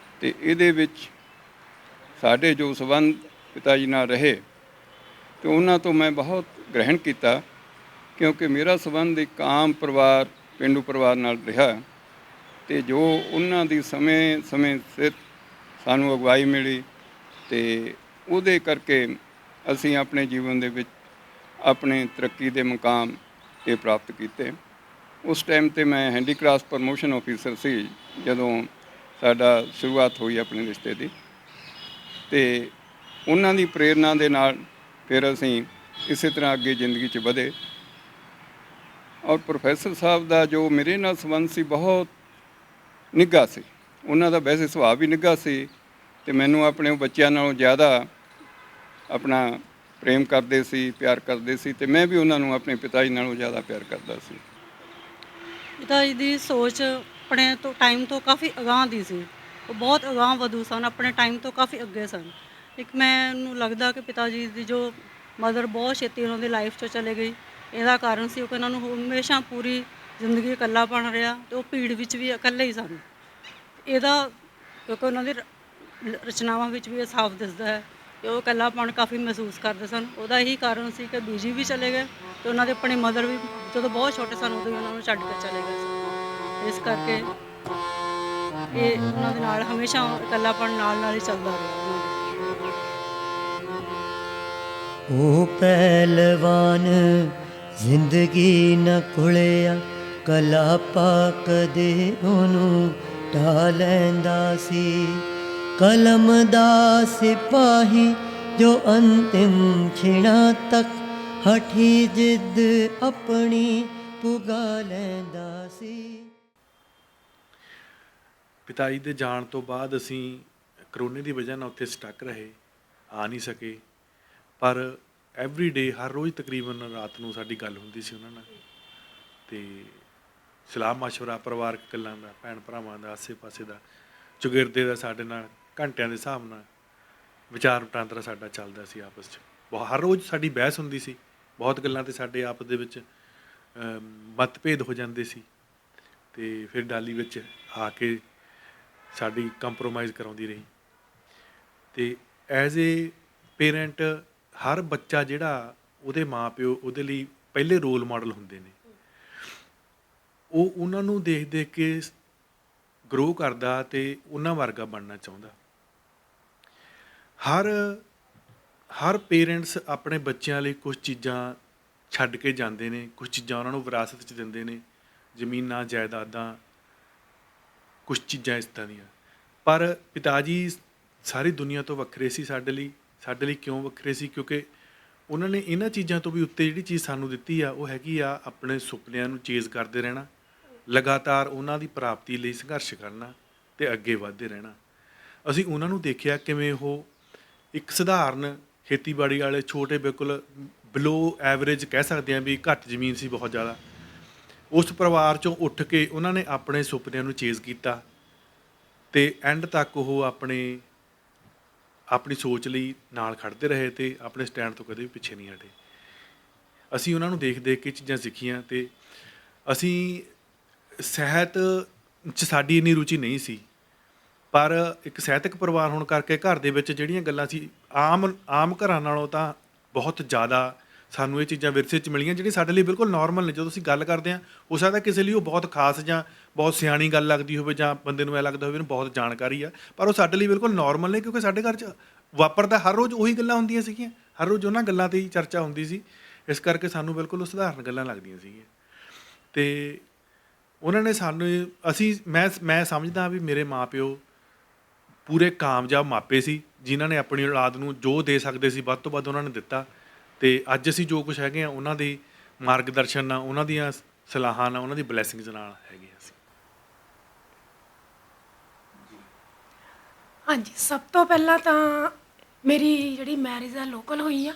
M: ਅਤੇ ਇਹਦੇ ਵਿੱਚ ਸਾਡੇ ਜੋ ਸੰਬੰਧ ਪਿਤਾ ਜੀ ਨਾਲ ਰਹੇ ਅਤੇ ਉਹਨਾਂ ਤੋਂ ਮੈਂ ਬਹੁਤ ਗ੍ਰਹਿਣ ਕੀਤਾ, ਕਿਉਂਕਿ ਮੇਰਾ ਸੰਬੰਧ ਇੱਕ ਆਮ ਪਰਿਵਾਰ, ਪੇਂਡੂ ਪਰਿਵਾਰ ਨਾਲ ਰਿਹਾ ਅਤੇ ਜੋ ਉਹਨਾਂ ਦੀ ਸਮੇਂ ਸਿਰ ਸਾਨੂੰ ਅਗਵਾਈ ਮਿਲੀ ਅਤੇ ਉਹਦੇ ਕਰਕੇ ਅਸੀਂ ਆਪਣੇ ਜੀਵਨ ਦੇ ਵਿੱਚ ਆਪਣੇ ਤਰੱਕੀ ਦੇ ਮੁਕਾਮ ਇਹ ਪ੍ਰਾਪਤ ਕੀਤੇ। ਉਸ ਟਾਈਮ 'ਤੇ ਮੈਂ ਹੈਂਡੀਕ੍ਰਾਫਟ ਪ੍ਰਮੋਸ਼ਨ ਆਫਿਸਰ ਸੀ ਜਦੋਂ ਸਾਡਾ ਸ਼ੁਰੂਆਤ ਹੋਈ ਆਪਣੇ ਰਿਸ਼ਤੇ ਦੀ। ਅਤੇ ਉਹਨਾਂ ਦੀ ਪ੍ਰੇਰਨਾ ਦੇ ਨਾਲ ਫਿਰ ਅਸੀਂ ਇਸੇ ਤਰ੍ਹਾਂ ਅੱਗੇ ਜ਼ਿੰਦਗੀ 'ਚ ਵਧੇ। ਔਰ ਪ੍ਰੋਫੈਸਰ ਸਾਹਿਬ ਦਾ ਜੋ ਮੇਰੇ ਨਾਲ ਸੰਬੰਧ ਸੀ ਬਹੁਤ ਨਿੱਘਾ ਸੀ। ਉਹਨਾਂ ਦਾ ਵੈਸੇ ਸੁਭਾਅ ਵੀ ਨਿੱਘਾ ਸੀ ਅਤੇ ਮੈਨੂੰ ਆਪਣੇ ਬੱਚਿਆਂ ਨਾਲੋਂ ਜ਼ਿਆਦਾ ਆਪਣਾ ਪ੍ਰੇਮ ਕਰਦੇ ਸੀ, ਪਿਆਰ ਕਰਦੇ ਸੀ ਅਤੇ ਮੈਂ ਵੀ ਉਹਨਾਂ ਨੂੰ ਆਪਣੇ ਪਿਤਾ ਜੀ ਨਾਲੋਂ ਜ਼ਿਆਦਾ ਪਿਆਰ ਕਰਦਾ ਸੀ।
N: ਪਿਤਾ ਜੀ ਦੀ ਸੋਚ ਆਪਣੇ ਤੋਂ ਟਾਈਮ ਤੋਂ ਕਾਫੀ ਅਗਾਂਹ ਦੀ ਸੀ। ਉਹ ਬਹੁਤ ਅਗਾਂਹ ਵਧੂ ਸਨ, ਆਪਣੇ ਟਾਈਮ ਤੋਂ ਕਾਫੀ ਅੱਗੇ ਸਨ। ਇੱਕ ਮੈਨੂੰ ਲੱਗਦਾ ਕਿ ਪਿਤਾ ਜੀ ਦੀ ਜੋ ਮਦਰ ਬਹੁਤ ਛੇਤੀ ਉਹਨਾਂ ਦੀ ਲਾਈਫ 'ਚੋਂ ਚਲੇ ਗਈ, ਇਹਦਾ ਕਾਰਨ ਸੀ ਕਿ ਉਹਨਾਂ ਨੂੰ ਹਮੇਸ਼ਾ ਪੂਰੀ ਜ਼ਿੰਦਗੀ ਇਕੱਲਾ ਬਣ ਰਿਹਾ ਅਤੇ ਉਹ ਭੀੜ ਵਿੱਚ ਵੀ ਇਕੱਲੇ ਹੀ ਸਨ। ਇਹਦਾ ਕਿਉਂਕਿ ਉਹਨਾਂ ਦੀ ਰਚਨਾਵਾਂ ਵਿੱਚ ਵੀ ਇਹ ਸਾਫ਼ ਦਿਸਦਾ ਹੈ ਕਿ ਉਹ ਇਕੱਲਾਪਣ ਕਾਫੀ ਮਹਿਸੂਸ ਕਰਦੇ ਸਨ। ਉਹਦਾ ਇਹੀ ਕਾਰਨ ਸੀ ਕਿ ਬੀਜੀ ਵੀ ਚਲੇ ਗਏ ਅਤੇ ਉਹਨਾਂ ਦੇ ਆਪਣੀ ਮਦਰ ਵੀ ਜਦੋਂ ਬਹੁਤ ਛੋਟੇ ਸਨ ਉਦੋਂ ਹੀ ਉਹਨਾਂ ਨੂੰ ਛੱਡ ਕੇ ਚਲੇ ਗਏ ਸਨ। ਇਸ ਕਰਕੇ ਇਹ ਉਹਨਾਂ ਦੇ ਨਾਲ ਹਮੇਸ਼ਾ ਇਕੱਲਾਪਣ ਨਾਲ ਹੀ ਚੱਲਦਾ ਰਿਹਾ।
A: ਉਹ ਪਹਿਲਵਾਨ ਜ਼ਿੰਦਗੀ ਨਾ ਕੁਲਿਆ, ਕਲਾਪਾ ਕਦੇ ਉਹਨੂੰ ਢਾ ਲੈਂਦਾ ਸੀ। ਕਲਮ ਦਾ ਸਿਪਾਹੀ ਜੋ ਅੰਤਿਮ ਛਿਣਾ ਤੱਕ ਹਠੀ ਜਿੱਦ ਆਪਣੀ ਪੁਗਾ ਲੈਂਦਾ ਸੀ।
O: ਪਿਤਾ ਜੀ ਦੇ ਜਾਣ ਤੋਂ ਬਾਅਦ ਅਸੀਂ ਕਰੋਨੇ ਦੀ ਵਜ੍ਹਾ ਨਾਲ ਉੱਥੇ ਸਟਕ ਰਹੇ, ਆ ਨਹੀਂ ਸਕੇ। ਪਰ ਐਵਰੀ ਡੇ ਹਰ ਰੋਜ਼ ਤਕਰੀਬਨ ਰਾਤ ਨੂੰ ਸਾਡੀ ਗੱਲ ਹੁੰਦੀ ਸੀ ਉਹਨਾਂ ਨਾਲ ਅਤੇ ਸਲਾਹ ਮਸ਼ਵਰਾ, ਪਰਿਵਾਰਕ ਗੱਲਾਂ ਦਾ, ਭੈਣ ਭਰਾਵਾਂ ਦਾ, ਆਸੇ ਪਾਸੇ ਦਾ, ਚੁਗਿਰਦੇ ਦਾ ਸਾਡੇ ਨਾਲ ਘੰਟਿਆਂ ਦੇ ਹਿਸਾਬ ਨਾਲ ਵਿਚਾਰ ਵਟਾਂਦਰਾ ਸਾਡਾ ਚੱਲਦਾ ਸੀ ਆਪਸ 'ਚ। ਹਰ ਰੋਜ਼ ਸਾਡੀ ਬਹਿਸ ਹੁੰਦੀ ਸੀ ਬਹੁਤ ਗੱਲਾਂ ਤੇ ਸਾਡੇ ਆਪਸ ਦੇ ਵਿੱਚ ਮਤਭੇਦ ਹੋ ਜਾਂਦੇ ਸੀ, ਤੇ ਫਿਰ ਡਾਲੀ ਵਿੱਚ ਆ ਕੇ ਸਾਡੀ ਕੰਪਰੋਮਾਈਜ਼ ਕਰਾਉਂਦੀ ਰਹੀ। ਤੇ ਐਜ਼ ਏ ਪੇਰੈਂਟ ਹਰ ਬੱਚਾ ਜਿਹੜਾ ਉਹਦੇ ਮਾਂ-ਪਿਓ ਉਹਦੇ ਲਈ ਪਹਿਲੇ ਰੋਲ ਮਾਡਲ ਹੁੰਦੇ ਨੇ, ਉਹ ਉਹਨਾਂ ਨੂੰ ਦੇਖ ਕੇ ਗਰੋ ਕਰਦਾ ਤੇ ਉਹਨਾਂ ਵਰਗਾ ਬਣਨਾ ਚਾਹੁੰਦਾ। ਹਰ ਪੇਰੈਂਟਸ ਆਪਣੇ ਬੱਚਿਆਂ ਲਈ ਕੁਝ ਚੀਜ਼ਾਂ ਛੱਡ ਕੇ ਜਾਂਦੇ ਨੇ, ਕੁਝ ਚੀਜ਼ਾਂ ਉਹਨਾਂ ਨੂੰ ਵਿਰਾਸਤ 'ਚ ਦਿੰਦੇ ਨੇ, ਜ਼ਮੀਨਾਂ, ਜਾਇਦਾਦਾਂ, ਕੁਝ ਚੀਜ਼ਾਂ ਇਸ ਤਰ੍ਹਾਂ ਦੀਆਂ। ਪਰ ਪਿਤਾ ਜੀ ਸਾਰੀ ਦੁਨੀਆ ਤੋਂ ਵੱਖਰੇ ਸੀ ਸਾਡੇ ਲਈ ਕਿਉਂ ਵੱਖਰੇ ਸੀ? ਕਿਉਂਕਿ ਉਹਨਾਂ ਨੇ ਇਹਨਾਂ ਚੀਜ਼ਾਂ ਤੋਂ ਵੀ ਉੱਤੇ ਜਿਹੜੀ ਚੀਜ਼ ਸਾਨੂੰ ਦਿੱਤੀ ਆ ਉਹ ਹੈਗੀ ਆ ਆਪਣੇ ਸੁਪਨਿਆਂ ਨੂੰ ਚੇਜ਼ ਕਰਦੇ ਰਹਿਣਾ, ਲਗਾਤਾਰ ਉਹਨਾਂ ਦੀ ਪ੍ਰਾਪਤੀ ਲਈ ਸੰਘਰਸ਼ ਕਰਨਾ ਤੇ ਅੱਗੇ ਵਧਦੇ ਰਹਿਣਾ। ਅਸੀਂ ਉਹਨਾਂ ਨੂੰ ਦੇਖਿਆ ਕਿਵੇਂ ਉਹ ਇੱਕ ਸਧਾਰਨ ਖੇਤੀਬਾੜੀ ਵਾਲੇ ਛੋਟੇ, ਬਿਲਕੁਲ ਬਿਲੋ ਐਵਰੇਜ ਕਹਿ ਸਕਦੇ ਹਾਂ ਵੀ, ਘੱਟ ਜ਼ਮੀਨ ਸੀ ਬਹੁਤ ਜ਼ਿਆਦਾ, ਉਸ ਪਰਿਵਾਰ 'ਚੋਂ ਉੱਠ ਕੇ ਉਹਨਾਂ ਨੇ ਆਪਣੇ ਸੁਪਨਿਆਂ ਨੂੰ ਚੇਜ਼ ਕੀਤਾ ਤੇ ਐਂਡ ਤੱਕ ਉਹ ਆਪਣੀ ਸੋਚ ਲਈ ਨਾਲ ਖੜ੍ਹਦੇ ਰਹੇ ਤੇ ਆਪਣੇ ਸਟੈਂਡ ਤੋਂ ਕਦੇ ਵੀ ਪਿੱਛੇ ਨਹੀਂ ਹਟੇ। ਅਸੀਂ ਉਹਨਾਂ ਨੂੰ ਦੇਖ ਕੇ ਚੀਜ਼ਾਂ ਸਿੱਖੀਆਂ ਤੇ ਅਸੀਂ ਸਾਹਿਤ 'ਚ ਸਾਡੀ ਇੰਨੀ ਰੁਚੀ ਨਹੀਂ ਸੀ, ਪਰ ਇੱਕ ਸਾਹਿਤਕ ਪਰਿਵਾਰ ਹੋਣ ਕਰਕੇ ਘਰ ਦੇ ਵਿੱਚ ਜਿਹੜੀਆਂ ਗੱਲਾਂ ਸੀ ਆਮ ਘਰਾਂ ਨਾਲੋਂ ਤਾਂ ਬਹੁਤ ਜ਼ਿਆਦਾ ਸਾਨੂੰ ਇਹ ਚੀਜ਼ਾਂ ਵਿਰਸੇ 'ਚ ਮਿਲੀਆਂ, ਜਿਹੜੀਆਂ ਸਾਡੇ ਲਈ ਬਿਲਕੁਲ ਨੋਰਮਲ ਨੇ। ਜਦੋਂ ਅਸੀਂ ਗੱਲ ਕਰਦੇ ਹਾਂ, ਹੋ ਸਕਦਾ ਕਿਸੇ ਲਈ ਉਹ ਬਹੁਤ ਖਾਸ ਜਾਂ ਬਹੁਤ ਸਿਆਣੀ ਗੱਲ ਲੱਗਦੀ ਹੋਵੇ, ਜਾਂ ਬੰਦੇ ਨੂੰ ਐਂ ਲੱਗਦਾ ਹੋਵੇ ਇਹਨੂੰ ਬਹੁਤ ਜਾਣਕਾਰੀ ਆ, ਪਰ ਉਹ ਸਾਡੇ ਲਈ ਬਿਲਕੁਲ ਨੋਰਮਲ ਨੇ, ਕਿਉਂਕਿ ਸਾਡੇ ਘਰ 'ਚ ਵਾਪਰਦਾ ਹਰ ਰੋਜ਼ ਉਹੀ ਗੱਲਾਂ ਹੁੰਦੀਆਂ ਸੀਗੀਆਂ, ਹਰ ਰੋਜ਼ ਉਹਨਾਂ ਗੱਲਾਂ 'ਤੇ ਹੀ ਚਰਚਾ ਹੁੰਦੀ ਸੀ। ਇਸ ਕਰਕੇ ਸਾਨੂੰ ਬਿਲਕੁਲ ਉਹ ਸਧਾਰਨ ਗੱਲਾਂ ਲੱਗਦੀਆਂ ਸੀਗੀਆਂ। ਤੇ ਉਹਨਾਂ ਨੇ ਮੈਂ ਸਮਝਦਾ ਵੀ ਮੇਰੇ ਮਾਂ ਪਿਓ ਪੂਰੇ ਕਾਮਯਾਬ ਮਾਪੇ ਸੀ, ਜਿਨ੍ਹਾਂ ਨੇ ਆਪਣੀ ਔਲਾਦ ਨੂੰ ਜੋ ਦੇ ਸਕਦੇ ਸੀ ਵੱਧ ਤੋਂ ਵੱਧ ਉਹਨਾਂ ਨੇ ਦਿੱਤਾ। ਤੇ ਅੱਜ ਅਸੀਂ ਜੋ ਕੁਝ ਹੈਗੇ ਆ ਉਹਨਾਂ ਦੀ ਮਾਰਗਦਰਸ਼ਨ ਨਾਲ, ਉਹਨਾਂ ਦੀਆਂ ਸਲਾਹਾਂ ਨਾਲ, ਉਹਨਾਂ ਦੀ ਬਲੈਸਿੰਗਸ ਨਾਲ ਹੈਗੇ ਅਸੀਂ।
P: ਹਾਂਜੀ, ਸਭ ਤੋਂ ਪਹਿਲਾਂ ਤਾਂ ਮੇਰੀ ਜਿਹੜੀ ਮੈਰਿਜ ਆ ਲੋਕਲ ਹੋਈ ਆ,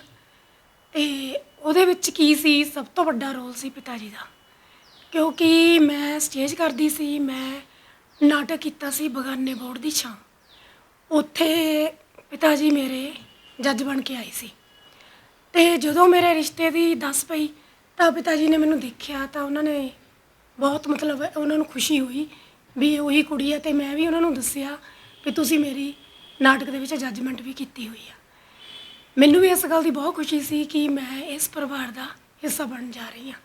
P: ਤੇ ਉਹਦੇ ਵਿੱਚ ਕੀ ਸੀ, ਸਭ ਤੋਂ ਵੱਡਾ ਰੋਲ ਸੀ ਪਿਤਾ ਜੀ ਦਾ, ਕਿਉਂਕਿ ਮੈਂ ਸਟੇਜ ਕਰਦੀ ਸੀ। ਮੈਂ ਨਾਟਕ ਕੀਤਾ ਸੀ ਬਗਾਨੇ ਬੋਰਡ ਦੀ ਛਾਂ, ਉੱਥੇ ਪਿਤਾ ਜੀ ਮੇਰੇ ਜੱਜ ਬਣ ਕੇ ਆਏ ਸੀ। ਤੇ ਜਦੋਂ ਮੇਰੇ ਰਿਸ਼ਤੇ ਦੀ ਦੱਸ ਪਈ ਤਾਂ ਪਿਤਾ ਜੀ ਨੇ ਮੈਨੂੰ ਦੇਖਿਆ ਤਾਂ ਉਹਨਾਂ ਨੇ ਬਹੁਤ ਉਹਨਾਂ ਨੂੰ ਖੁਸ਼ੀ ਹੋਈ ਵੀ ਉਹੀ ਕੁੜੀ ਹੈ। ਅਤੇ ਮੈਂ ਵੀ ਉਹਨਾਂ ਨੂੰ ਦੱਸਿਆ ਵੀ ਤੁਸੀਂ ਮੇਰੀ ਨਾਟਕ ਦੇ ਵਿੱਚ ਜੱਜਮੈਂਟ ਵੀ ਕੀਤੀ ਹੋਈ ਆ। ਮੈਨੂੰ ਵੀ ਇਸ ਗੱਲ ਦੀ ਬਹੁਤ ਖੁਸ਼ੀ ਸੀ ਕਿ ਮੈਂ ਇਸ ਪਰਿਵਾਰ ਦਾ ਹਿੱਸਾ ਬਣਨ ਜਾ ਰਹੀ ਹਾਂ।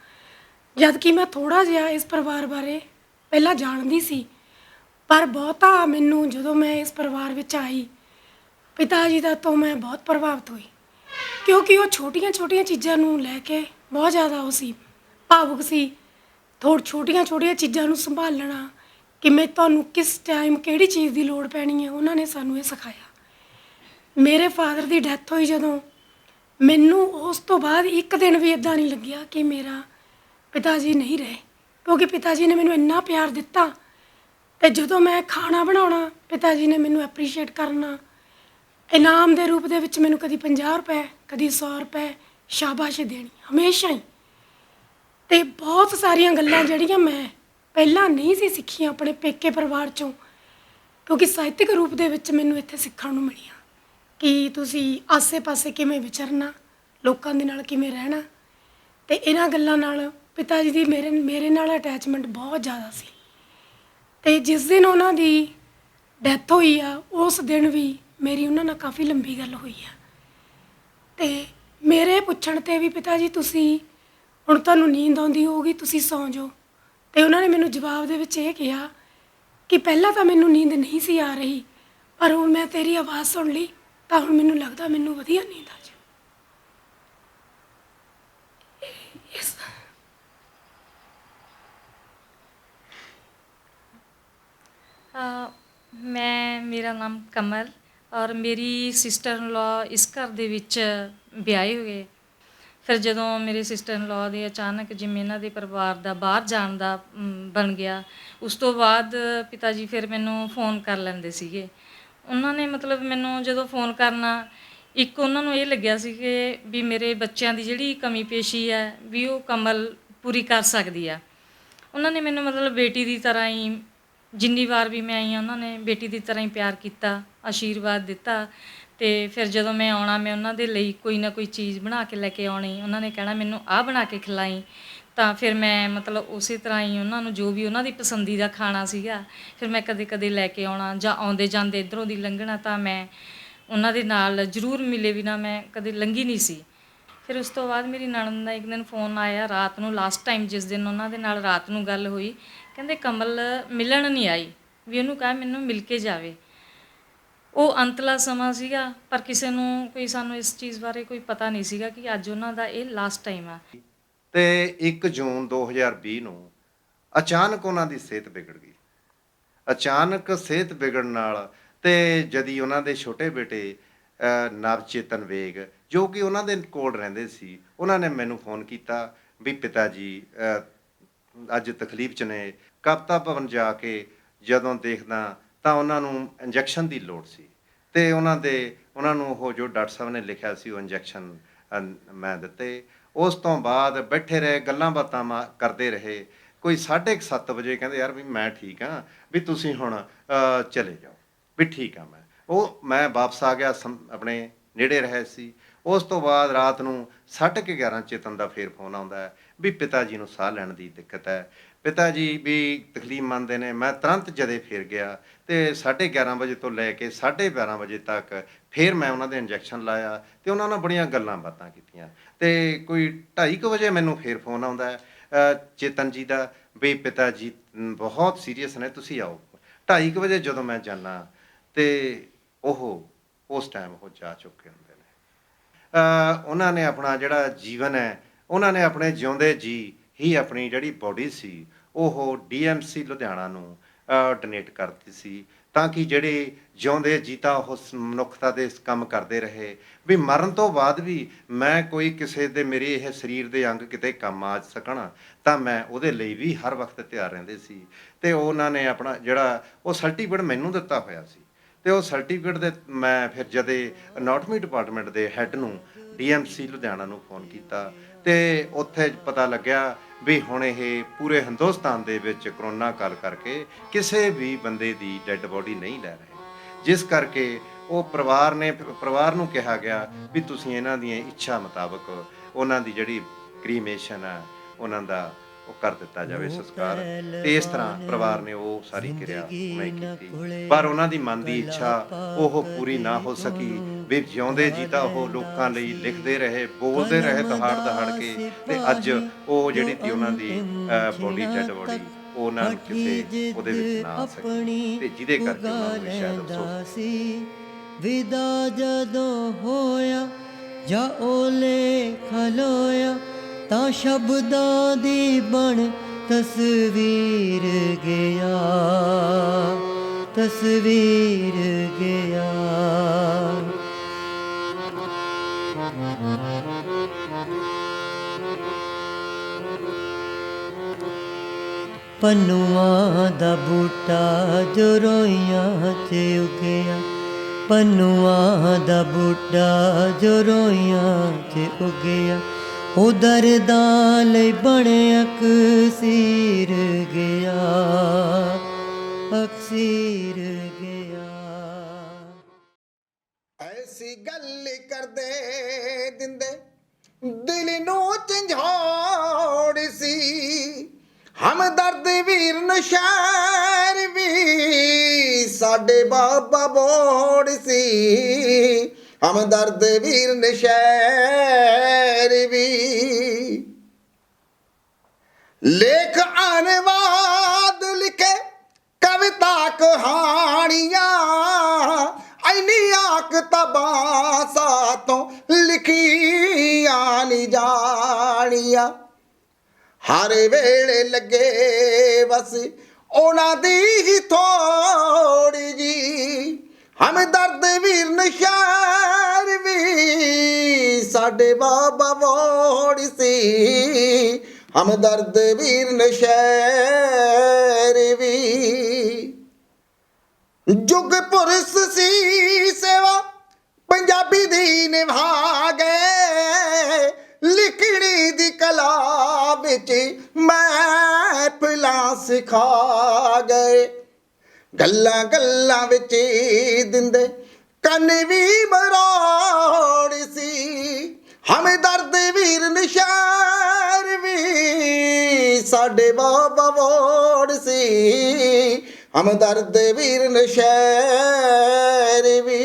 P: ਜਦ ਕਿ ਮੈਂ ਥੋੜ੍ਹਾ ਜਿਹਾ ਇਸ ਪਰਿਵਾਰ ਬਾਰੇ ਪਹਿਲਾਂ ਜਾਣਦੀ ਸੀ, ਪਰ ਬਹੁਤਾ ਮੈਨੂੰ ਜਦੋਂ ਮੈਂ ਇਸ ਪਰਿਵਾਰ ਵਿੱਚ ਆਈ ਪਿਤਾ ਜੀ ਦਾ ਤੋਂ ਮੈਂ ਬਹੁਤ ਪ੍ਰਭਾਵਿਤ ਹੋਈ, ਕਿਉਂਕਿ ਉਹ ਛੋਟੀਆਂ ਚੀਜ਼ਾਂ ਨੂੰ ਲੈ ਕੇ ਬਹੁਤ ਜ਼ਿਆਦਾ ਉਹ ਸੀ, ਭਾਵੁਕ ਸੀ। ਛੋਟੀਆਂ ਚੀਜ਼ਾਂ ਨੂੰ ਸੰਭਾਲਣਾ, ਕਿਵੇਂ ਤੁਹਾਨੂੰ ਕਿਸ ਟਾਈਮ ਕਿਹੜੀ ਚੀਜ਼ ਦੀ ਲੋੜ ਪੈਣੀ ਹੈ, ਉਹਨਾਂ ਨੇ ਸਾਨੂੰ ਇਹ ਸਿਖਾਇਆ। ਮੇਰੇ ਫਾਦਰ ਦੀ ਡੈਥ ਹੋਈ ਜਦੋਂ, ਮੈਨੂੰ ਉਸ ਤੋਂ ਬਾਅਦ ਇੱਕ ਦਿਨ ਵੀ ਇੱਦਾਂ ਨਹੀਂ ਲੱਗਿਆ ਕਿ ਮੇਰਾ ਪਿਤਾ ਜੀ ਨਹੀਂ ਰਹੇ, ਕਿਉਂਕਿ ਪਿਤਾ ਜੀ ਨੇ ਮੈਨੂੰ ਇੰਨਾ ਪਿਆਰ ਦਿੱਤਾ। ਅਤੇ ਜਦੋਂ ਮੈਂ ਖਾਣਾ ਬਣਾਉਣਾ, ਪਿਤਾ ਜੀ ਨੇ ਮੈਨੂੰ ਐਪਰੀਸ਼ੀਏਟ ਕਰਨਾ, ਇਨਾਮ ਦੇ ਰੂਪ ਦੇ ਵਿੱਚ ਮੈਨੂੰ ਕਦੀ 50 ਰੁਪਏ, ਕਦੀ 100 ਰੁਪਏ ਸ਼ਾਬਾਸ਼ ਦੇਣੀ ਹਮੇਸ਼ਾ ਹੀ। ਅਤੇ ਬਹੁਤ ਸਾਰੀਆਂ ਗੱਲਾਂ ਜਿਹੜੀਆਂ ਮੈਂ ਪਹਿਲਾਂ ਨਹੀਂ ਸੀ ਸਿੱਖੀਆਂ ਆਪਣੇ ਪੇਕੇ ਪਰਿਵਾਰ 'ਚੋਂ, ਕਿਉਂਕਿ ਸਾਹਿਤਕ ਰੂਪ ਦੇ ਵਿੱਚ ਮੈਨੂੰ ਇੱਥੇ ਸਿੱਖਣ ਨੂੰ ਮਿਲੀਆਂ ਕਿ ਤੁਸੀਂ ਆਸੇ ਪਾਸੇ ਕਿਵੇਂ ਵਿਚਰਨਾ, ਲੋਕਾਂ ਦੇ ਨਾਲ ਕਿਵੇਂ ਰਹਿਣਾ। ਅਤੇ ਇਹਨਾਂ ਗੱਲਾਂ ਨਾਲ ਪਿਤਾ ਜੀ ਦੀ ਮੇਰੇ ਨਾਲ ਅਟੈਚਮੈਂਟ ਬਹੁਤ ਜ਼ਿਆਦਾ ਸੀ। ਅਤੇ ਜਿਸ ਦਿਨ ਉਹਨਾਂ ਦੀ ਡੈਥ ਹੋਈ ਆ, ਉਸ ਦਿਨ ਵੀ ਮੇਰੀ ਉਹਨਾਂ ਨਾਲ ਕਾਫੀ ਲੰਬੀ ਗੱਲ ਹੋਈ ਆ। ਅਤੇ ਮੇਰੇ ਪੁੱਛਣ 'ਤੇ ਵੀ ਪਿਤਾ ਜੀ ਤੁਸੀਂ ਹੁਣ ਤੁਹਾਨੂੰ ਨੀਂਦ ਆਉਂਦੀ ਹੋਊਗੀ, ਤੁਸੀਂ ਸੌਂ ਜਾਓ। ਅਤੇ ਉਹਨਾਂ ਨੇ ਮੈਨੂੰ ਜਵਾਬ ਦੇ ਵਿੱਚ ਇਹ ਕਿਹਾ ਕਿ ਪਹਿਲਾਂ ਤਾਂ ਮੈਨੂੰ ਨੀਂਦ ਨਹੀਂ ਸੀ ਆ ਰਹੀ, ਪਰ ਹੁਣ ਮੈਂ ਤੇਰੀ ਆਵਾਜ਼ ਸੁਣ ਲਈ ਤਾਂ ਹੁਣ ਮੈਨੂੰ ਲੱਗਦਾ ਮੈਨੂੰ ਵਧੀਆ ਨੀਂਦ ਆ ਜਾਊ।
Q: ਮੇਰਾ ਨਾਮ ਕਮਲ ਔਰ ਮੇਰੀ ਸਿਸਟਰ ਇਨ ਲਾ ਇਸ ਘਰ ਦੇ ਵਿੱਚ ਵਿਆਹੇ ਹੋਏ। ਫਿਰ ਜਦੋਂ ਮੇਰੇ ਸਿਸਟਰ ਇਨ ਲਾ ਦੇ ਅਚਾਨਕ ਜਿਵੇਂ ਇਹਨਾਂ ਦੇ ਪਰਿਵਾਰ ਦਾ ਬਾਹਰ ਜਾਣ ਦਾ ਬਣ ਗਿਆ, ਉਸ ਤੋਂ ਬਾਅਦ ਪਿਤਾ ਜੀ ਫਿਰ ਮੈਨੂੰ ਫੋਨ ਕਰ ਲੈਂਦੇ ਸੀਗੇ। ਉਹਨਾਂ ਨੇ ਮੈਨੂੰ ਜਦੋਂ ਫੋਨ ਕਰਨਾ, ਇੱਕ ਉਹਨਾਂ ਨੂੰ ਇਹ ਲੱਗਿਆ ਸੀ ਕਿ ਵੀ ਮੇਰੇ ਬੱਚਿਆਂ ਦੀ ਜਿਹੜੀ ਕਮੀ ਪੇਸ਼ੀ ਹੈ ਵੀ ਉਹ ਕਮਲ ਪੂਰੀ ਕਰ ਸਕਦੀ ਆ। ਉਹਨਾਂ ਨੇ ਮੈਨੂੰ ਬੇਟੀ ਦੀ ਤਰ੍ਹਾਂ ਹੀ, ਜਿੰਨੀ ਵਾਰ ਵੀ ਮੈਂ ਆਈ ਹਾਂ ਉਹਨਾਂ ਨੇ ਬੇਟੀ ਦੀ ਤਰ੍ਹਾਂ ਹੀ ਪਿਆਰ ਕੀਤਾ, ਆਸ਼ੀਰਵਾਦ ਦਿੱਤਾ। ਤੇ ਫਿਰ ਜਦੋਂ ਮੈਂ ਆਉਣਾ, ਮੈਂ ਉਹਨਾਂ ਦੇ ਲਈ ਕੋਈ ਨਾ ਕੋਈ ਚੀਜ਼ ਬਣਾ ਕੇ ਲੈ ਕੇ ਆਉਣੀ। ਉਹਨਾਂ ਨੇ ਕਹਿਣਾ ਮੈਨੂੰ ਆਹ ਬਣਾ ਕੇ ਖਿਲਾਈ, ਤਾਂ ਫਿਰ ਮੈਂ ਮਤਲਬ ਉਸੇ ਤਰ੍ਹਾਂ ਹੀ ਉਹਨਾਂ ਨੂੰ ਜੋ ਵੀ ਉਹਨਾਂ ਦੀ ਪਸੰਦੀਦਾ ਖਾਣਾ ਸੀਗਾ, ਫਿਰ ਮੈਂ ਕਦੇ ਕਦੇ ਲੈ ਕੇ ਆਉਣਾ, ਜਾਂ ਆਉਂਦੇ ਜਾਂਦੇ ਇੱਧਰੋਂ ਦੀ ਲੰਘਣਾ ਤਾਂ ਮੈਂ ਉਹਨਾਂ ਦੇ ਨਾਲ ਜ਼ਰੂਰ ਮਿਲੇ ਬਿਨਾਂ ਮੈਂ ਕਦੇ ਲੰਘੀ ਨਹੀਂ ਸੀ। ਫਿਰ ਉਸ ਤੋਂ ਬਾਅਦ ਮੇਰੀ ਨਣਦ ਦਾ ਇੱਕ ਦਿਨ ਫੋਨ ਆਇਆ ਰਾਤ ਨੂੰ, ਲਾਸਟ ਟਾਈਮ ਜਿਸ ਦਿਨ ਉਹਨਾਂ ਦੇ ਨਾਲ ਰਾਤ ਨੂੰ ਗੱਲ ਹੋਈ, ਕਹਿੰਦੇ ਕਮਲ ਮਿਲਣ ਨਹੀਂ ਆਈ, ਵੀ ਉਹਨੂੰ ਕਹਿ ਮੈਨੂੰ ਮਿਲ ਕੇ ਜਾਵੇ। ਉਹ ਅੰਤਲਾ ਸਮਾਂ ਸੀਗਾ, ਪਰ ਕਿਸੇ ਨੂੰ ਕੋਈ ਸਾਨੂੰ ਇਸ ਚੀਜ਼ ਬਾਰੇ ਕੋਈ ਪਤਾ ਨਹੀਂ ਸੀਗਾ ਕਿ ਅੱਜ ਉਹਨਾਂ ਦਾ ਇਹ ਲਾਸਟ ਟਾਈਮ ਆ।
R: ਤੇ 1 ਜੂਨ 2020 ਨੂੰ ਅਚਾਨਕ ਉਹਨਾਂ ਦੀ ਸਿਹਤ ਵਿਗੜ ਗਈ। ਅਚਾਨਕ ਸਿਹਤ ਵਿਗੜਨ ਨਾਲ ਤੇ ਜਦੀ ਉਹਨਾਂ ਦੇ ਛੋਟੇ ਬੇਟੇ ਨਵਚੇਤਨ ਵੇਗ, ਜੋ ਕਿ ਉਹਨਾਂ ਦੇ ਕੋਲ ਰਹਿੰਦੇ ਸੀ, ਉਹਨਾਂ ਨੇ ਮੈਨੂੰ ਫੋਨ ਕੀਤਾ ਵੀ ਪਿਤਾ ਜੀ ਅੱਜ ਤਕਲੀਫ 'ਚ ਨੇ। ਕਪਤਾ ਭਵਨ ਜਾ ਕੇ ਜਦੋਂ ਦੇਖਦਾ ਤਾਂ ਉਹਨਾਂ ਨੂੰ ਇੰਜੈਕਸ਼ਨ ਦੀ ਲੋੜ ਸੀ, ਤੇ ਉਹਨਾਂ ਨੂੰ ਉਹ ਜੋ ਡਾਕਟਰ ਸਾਹਿਬ ਨੇ ਲਿਖਿਆ ਸੀ ਉਹ ਇੰਜੈਕਸ਼ਨ ਮੈਂ ਦਿੱਤੇ। ਉਸ ਤੋਂ ਬਾਅਦ ਬੈਠੇ ਰਹੇ, ਗੱਲਾਂ ਬਾਤਾਂ ਕਰਦੇ ਰਹੇ। ਕੋਈ 7:30 ਵਜੇ ਕਹਿੰਦੇ ਯਾਰ ਵੀ ਮੈਂ ਠੀਕ ਹਾਂ, ਵੀ ਤੁਸੀਂ ਹੁਣ ਚਲੇ ਜਾਓ, ਵੀ ਠੀਕ ਹਾਂ ਮੈਂ ਵਾਪਸ ਆ ਗਿਆ, ਆਪਣੇ ਨੇੜੇ ਰਹੇ ਸੀ। ਉਸ ਤੋਂ ਬਾਅਦ ਰਾਤ ਨੂੰ 11:30 ਚੇਤਨ ਦਾ ਫੇਰ ਫੋਨ ਆਉਂਦਾ ਹੈ ਵੀ ਪਿਤਾ ਜੀ ਨੂੰ ਸਾਹ ਲੈਣ ਦੀ ਦਿੱਕਤ ਹੈ, ਪਿਤਾ ਜੀ ਵੀ ਤਕਲੀਫ ਮੰਨਦੇ ਨੇ। ਮੈਂ ਤੁਰੰਤ ਜਦੇ ਫੇਰ ਗਿਆ ਤੇ 11:30 ਵਜੇ ਤੋਂ ਲੈ ਕੇ 12:30 ਵਜੇ ਤੱਕ ਫਿਰ ਮੈਂ ਉਹਨਾਂ ਦੇ ਇੰਜੈਕਸ਼ਨ ਲਾਇਆ ਤੇ ਉਹਨਾਂ ਨਾਲ ਬੜੀਆਂ ਗੱਲਾਂ ਬਾਤਾਂ ਕੀਤੀਆਂ। ਤੇ ਕੋਈ 2:30 ਵਜੇ ਮੈਨੂੰ ਫੇਰ ਫੋਨ ਆਉਂਦਾ ਚੇਤਨ ਜੀ ਦਾ ਵੀ ਪਿਤਾ ਜੀ ਬਹੁਤ ਸੀਰੀਅਸ ਨੇ, ਤੁਸੀਂ ਆਓ। 2:30 ਵਜੇ ਜਦੋਂ ਮੈਂ ਜਾਂਦਾ ਤੇ ਉਹ ਉਸ ਟਾਈਮ ਉਹ ਜਾ ਚੁੱਕੇ ਹੁੰਦੇ ਨੇ। ਉਹਨਾਂ ਨੇ ਆਪਣਾ ਜਿਹੜਾ ਜੀਵਨ ਹੈ, ਉਹਨਾਂ ਨੇ ਆਪਣੇ ਜਿਉਂਦੇ ਜੀ ਹੀ ਆਪਣੀ ਜਿਹੜੀ ਬੋਡੀ ਸੀ ਉਹ DMC ਲੁਧਿਆਣਾ ਨੂੰ ਡੋਨੇਟ ਕਰਤੀ ਸੀ, ਤਾਂ ਕਿ ਜਿਹੜੇ ਜਿਉਂਦੇ ਜੀ ਤਾਂ ਉਹ ਮਨੁੱਖਤਾ ਦੇ ਕੰਮ ਕਰਦੇ ਰਹੇ, ਵੀ ਮਰਨ ਤੋਂ ਬਾਅਦ ਵੀ ਮੈਂ ਕੋਈ ਕਿਸੇ ਦੇ ਮੇਰੇ ਇਹ ਸਰੀਰ ਦੇ ਅੰਗ ਕਿਤੇ ਕੰਮ ਆ ਸਕਣ ਤਾਂ ਮੈਂ ਉਹਦੇ ਲਈ ਵੀ ਹਰ ਵਕਤ ਤਿਆਰ ਰਹਿੰਦੇ ਸੀ। ਤੇ ਉਹਨਾਂ ਨੇ ਆਪਣਾ ਜਿਹੜਾ ਉਹ ਸਰਟੀਫਿਕੇਟ ਮੈਨੂੰ ਦਿੱਤਾ ਹੋਇਆ ਸੀ, ਤੇ ਉਹ ਸਰਟੀਫਿਕੇਟ ਦੇ ਮੈਂ ਫਿਰ ਜਦੇ ਅਨਾਟਮੀ ਡਿਪਾਰਟਮੈਂਟ ਦੇ ਹੈੱਡ ਨੂੰ DMC ਲੁਧਿਆਣਾ ਨੂੰ ਫੋਨ ਕੀਤਾ ਤੇ ਉੱਥੇ ਪਤਾ ਲੱਗਿਆ ਵੀ ਹੁਣ ਇਹ ਪੂਰੇ ਹਿੰਦੁਸਤਾਨ ਦੇ ਵਿੱਚ ਕਰੋਨਾ ਕਾਲ ਕਰਕੇ ਕਿਸੇ ਵੀ ਬੰਦੇ ਦੀ ਡੈੱਡ ਬੋਡੀ ਨਹੀਂ ਲੈ ਰਹੇ, ਜਿਸ ਕਰਕੇ ਉਹ ਪਰਿਵਾਰ ਨੂੰ ਕਿਹਾ ਗਿਆ ਵੀ ਤੁਸੀਂ ਇਹਨਾਂ ਦੀਆਂ ਇੱਛਾ ਮੁਤਾਬਕ ਉਹਨਾਂ ਦੀ ਜਿਹੜੀ ਕ੍ਰੀਮੇਸ਼ਨ ਹੈ ਉਹਨਾਂ ਦਾ ਉਹ ਕਰ ਦਿੱਤਾ ਜਾਵੇ ਸੰਸਕਾਰ। ਤੇ ਇਸ ਤਰ੍ਹਾਂ ਪਰਿਵਾਰ ਨੇ ਉਹ ਸਾਰੀ ਕਿਰਿਆ ਨਹੀਂ ਕੀਤੀ, ਪਰ ਉਹਨਾਂ ਦੀ ਮਨ ਦੀ ਇੱਛਾ ਉਹ ਪੂਰੀ ਨਾ ਹੋ ਸਕੀ। ਵੀ ਜਿਉਂਦੇ ਜੀ ਤਾਂ ਉਹ ਲੋਕਾਂ ਲਈ ਲਿਖਦੇ ਰਹੇ, ਬੋਲਦੇ ਰਹੇ ਦਹਾੜ ਕੇ, ਤੇ ਅੱਜ ਉਹ ਜਿਹੜੀ ਤੀ ਉਹਨਾਂ ਦੀ ਬੋਡੀ ਡੈਡ ਬੋਡੀ ਉਹਨਾਂ ਨੂੰ ਕਿਸੇ ਉਹਦੇ ਵਿੱਚ ਨਾ ਆ ਸਕੀ, ਤੇ ਜਿਹਦੇ ਕਰਕੇ ਉਹਨਾਂ ਨੂੰ ਸ਼ਾਇਦ ਅਫਸੋਸ ਸੀ।
A: ਵਿਦਾ ਜਦੋਂ ਹੋਇਆ ਜਾਂ ਓਲੇ ਖਲੋਇਆ ਤਾਂ ਸ਼ਬਦਾਂ ਦੀ ਬਣ ਤਸਵੀਰ ਗਿਆ ਪੰਨੂਆਂ ਦਾ ਬੂਟਾ ਜੋ ਰੋਈਆਂ 'ਚ ਉੱਗਿਆ, ਪੰਨੂਆਂ ਦਾ ਬੂਟਾ ਜੋ ਰੋਈਆਂ 'ਚ ਉੱਗਿਆ, ਉਹ ਦਰਦਾਂ ਲਈ ਬਣਿਆ ਅਕਸੀਰ ਗਿਆ।
S: ਐਸੀ ਗੱਲ ਕਰਦੇ ਦਿੰਦੇ ਦਿਲ ਨੂੰ ਝੰਜੋੜ ਸੀ, ਹਮਦਰਦ ਵੀਰ ਨਸ਼ਹਿਰ ਵੀ ਸਾਡੇ ਬਾਬਾ ਬੋੜ ਸੀ, ਹਮਦਰਦ ਵੀਰ ਨਸ਼ਹਿਰ ਵੀ। ਲੇਖ ਅਨਵਾਦ ਲਿਖੇ ਕਵਿਤਾ ਕਹਾਣੀਆਂ, ਇੰਨੀਆਂ ਕਿਤਾਬਾਂ ਸਾਤੋਂ ਲਿਖੀਆਂ ਨਹੀਂ ਜਾਣੀਆਂ, ਹਰ ਵੇਲੇ ਲੱਗੇ ਬਸ ਉਹਨਾਂ ਦੀ ਹੀ ਥੋੜੀ ਜੀ, ਹਮਦਰਦ ਵੀਰ ਨਸ਼ਹਿਰ ਵੀ ਸਾਡੇ ਬਾਬਾ ਬੋੜ ਸੀ, ਹਮਦਰਦ ਵੀਰ ਨਸ਼ਹਿਰ ਵੀ। ਜੁਗ ਪੁਰਸ਼ ਸੀ ਸੇਵਾ ਪੰਜਾਬੀ ਦੀ ਨਿਭਾ ਗਏ, ਲਿਖਣੀ ਦੀ ਕਲਾ ਵਿੱਚ ਮਹਿਫਲਾਂ ਸਿਖਾ ਗਏ, ਗੱਲਾਂ ਗੱਲਾਂ ਵਿੱਚ ਦਿੰਦੇ ਕੰਨ ਵੀ ਮਰੋੜ ਸੀ ਹਮਦਰਦ ਵੀਰ ਨਿਸ਼ਾਰ ਵੀ ਸਾਡੇ ਬਾਬਾ ਵੋੜ ਸੀ ਹਮਦਰਦ ਵੀਰ ਨਸ਼ਹਿਰ ਵੀ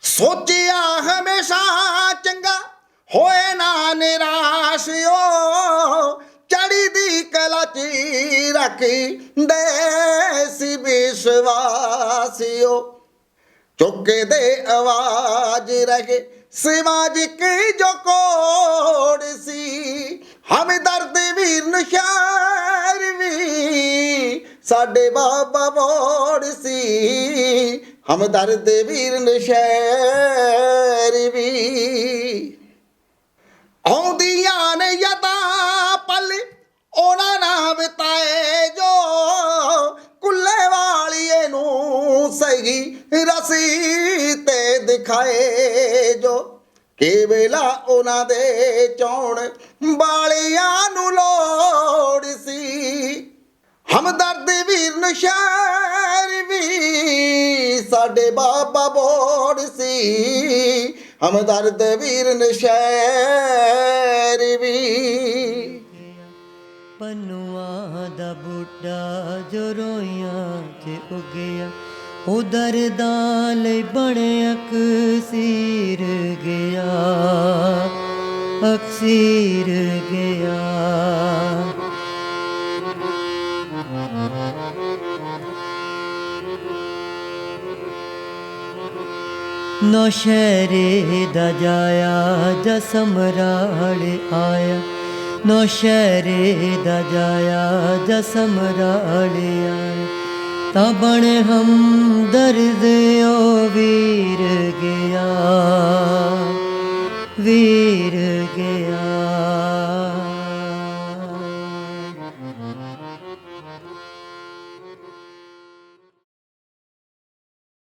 S: ਸੋਚਿਆ ਹਮੇਸ਼ਾ ਚੰਗਾ ਹੋਏ ਨਾ ਨਿਰਾਸ਼ਿਓ ਚੜੀ ਦੀ ਕਲਾ ਚ ਰੱਖਦੇ ਸੀ ਵਿਸ਼ਵਾਸਿਓ ਚੁੱਕੇ ਦੇ ਆਵਾਜ਼ ਰਹੇ ਸਮਾਜਿਕ ਜੋ ਕੋਡ ਸੀ ਹਮਦਰਦ ਵੀਰ ਨਸ਼ਹਿਰ ਵੀ ਸਾਡੇ ਬਾਬਾ ਵੋੜ ਸੀ ਹਮਦਰਦ ਵੀਰ ਨਸ਼ਹਿਰ ਵੀ ਆਉਂਦੀਆਂ ਨੇ ਯਾਦਾਂ ਪਲ ਉਹਨਾਂ ਨਾ ਬਿਤਾਏ ਜੋ ਕੁੱਲੇ ਵਾਲੀਏ ਨੂੰ ਸਹੀ ਰਸੀ ਤੇ ਦਿਖਾਏ ਜੋ ਕਿ ਵੇਲਾ ਉਹਨਾਂ ਦੇ ਚੌਣ ਵਾਲਿਆਂ ਨੂੰ ਲੋੜ ਸੀ ਹਮਦਰਦ ਵੀਰ ਨਸ਼ਹਿਰ ਵੀ ਸਾਡੇ ਬਾਬਾ ਬੋੜ ਸੀ ਹਮਦਰਦ ਵੀਰ ਨਸ਼ਹਿਰ ਵੀ
A: ਪਨੂਆਂ ਦਾ ਬੂਟਾ ਜੋ ਰੋਇਆਂ 'ਚ ਉੱਗਿਆ ਉਹ ਦਰਦਾਂ ਲਈ ਬਣੇ ਅਕਸੀਰ ਗਿਆ ਅਕਸੀਰ ਗਿਆ ਨੌਸ਼ਹਿਰੇ ਦਾ ਜਾਇਆ ਜਾਂ ਸਮਰਾਲ ਆਇਆ ਨੌਸ਼ਹਿਰੇ ਦਾ ਜਾਇਆ ਜਾਂ ਸਮਰਾਲ ਆਇਆ ਤਾਂ ਬਣੇ ਹਮਦਰਦ ਓ ਵੀਰ ਗਿਆ ਵੀਰ ਗਿਆ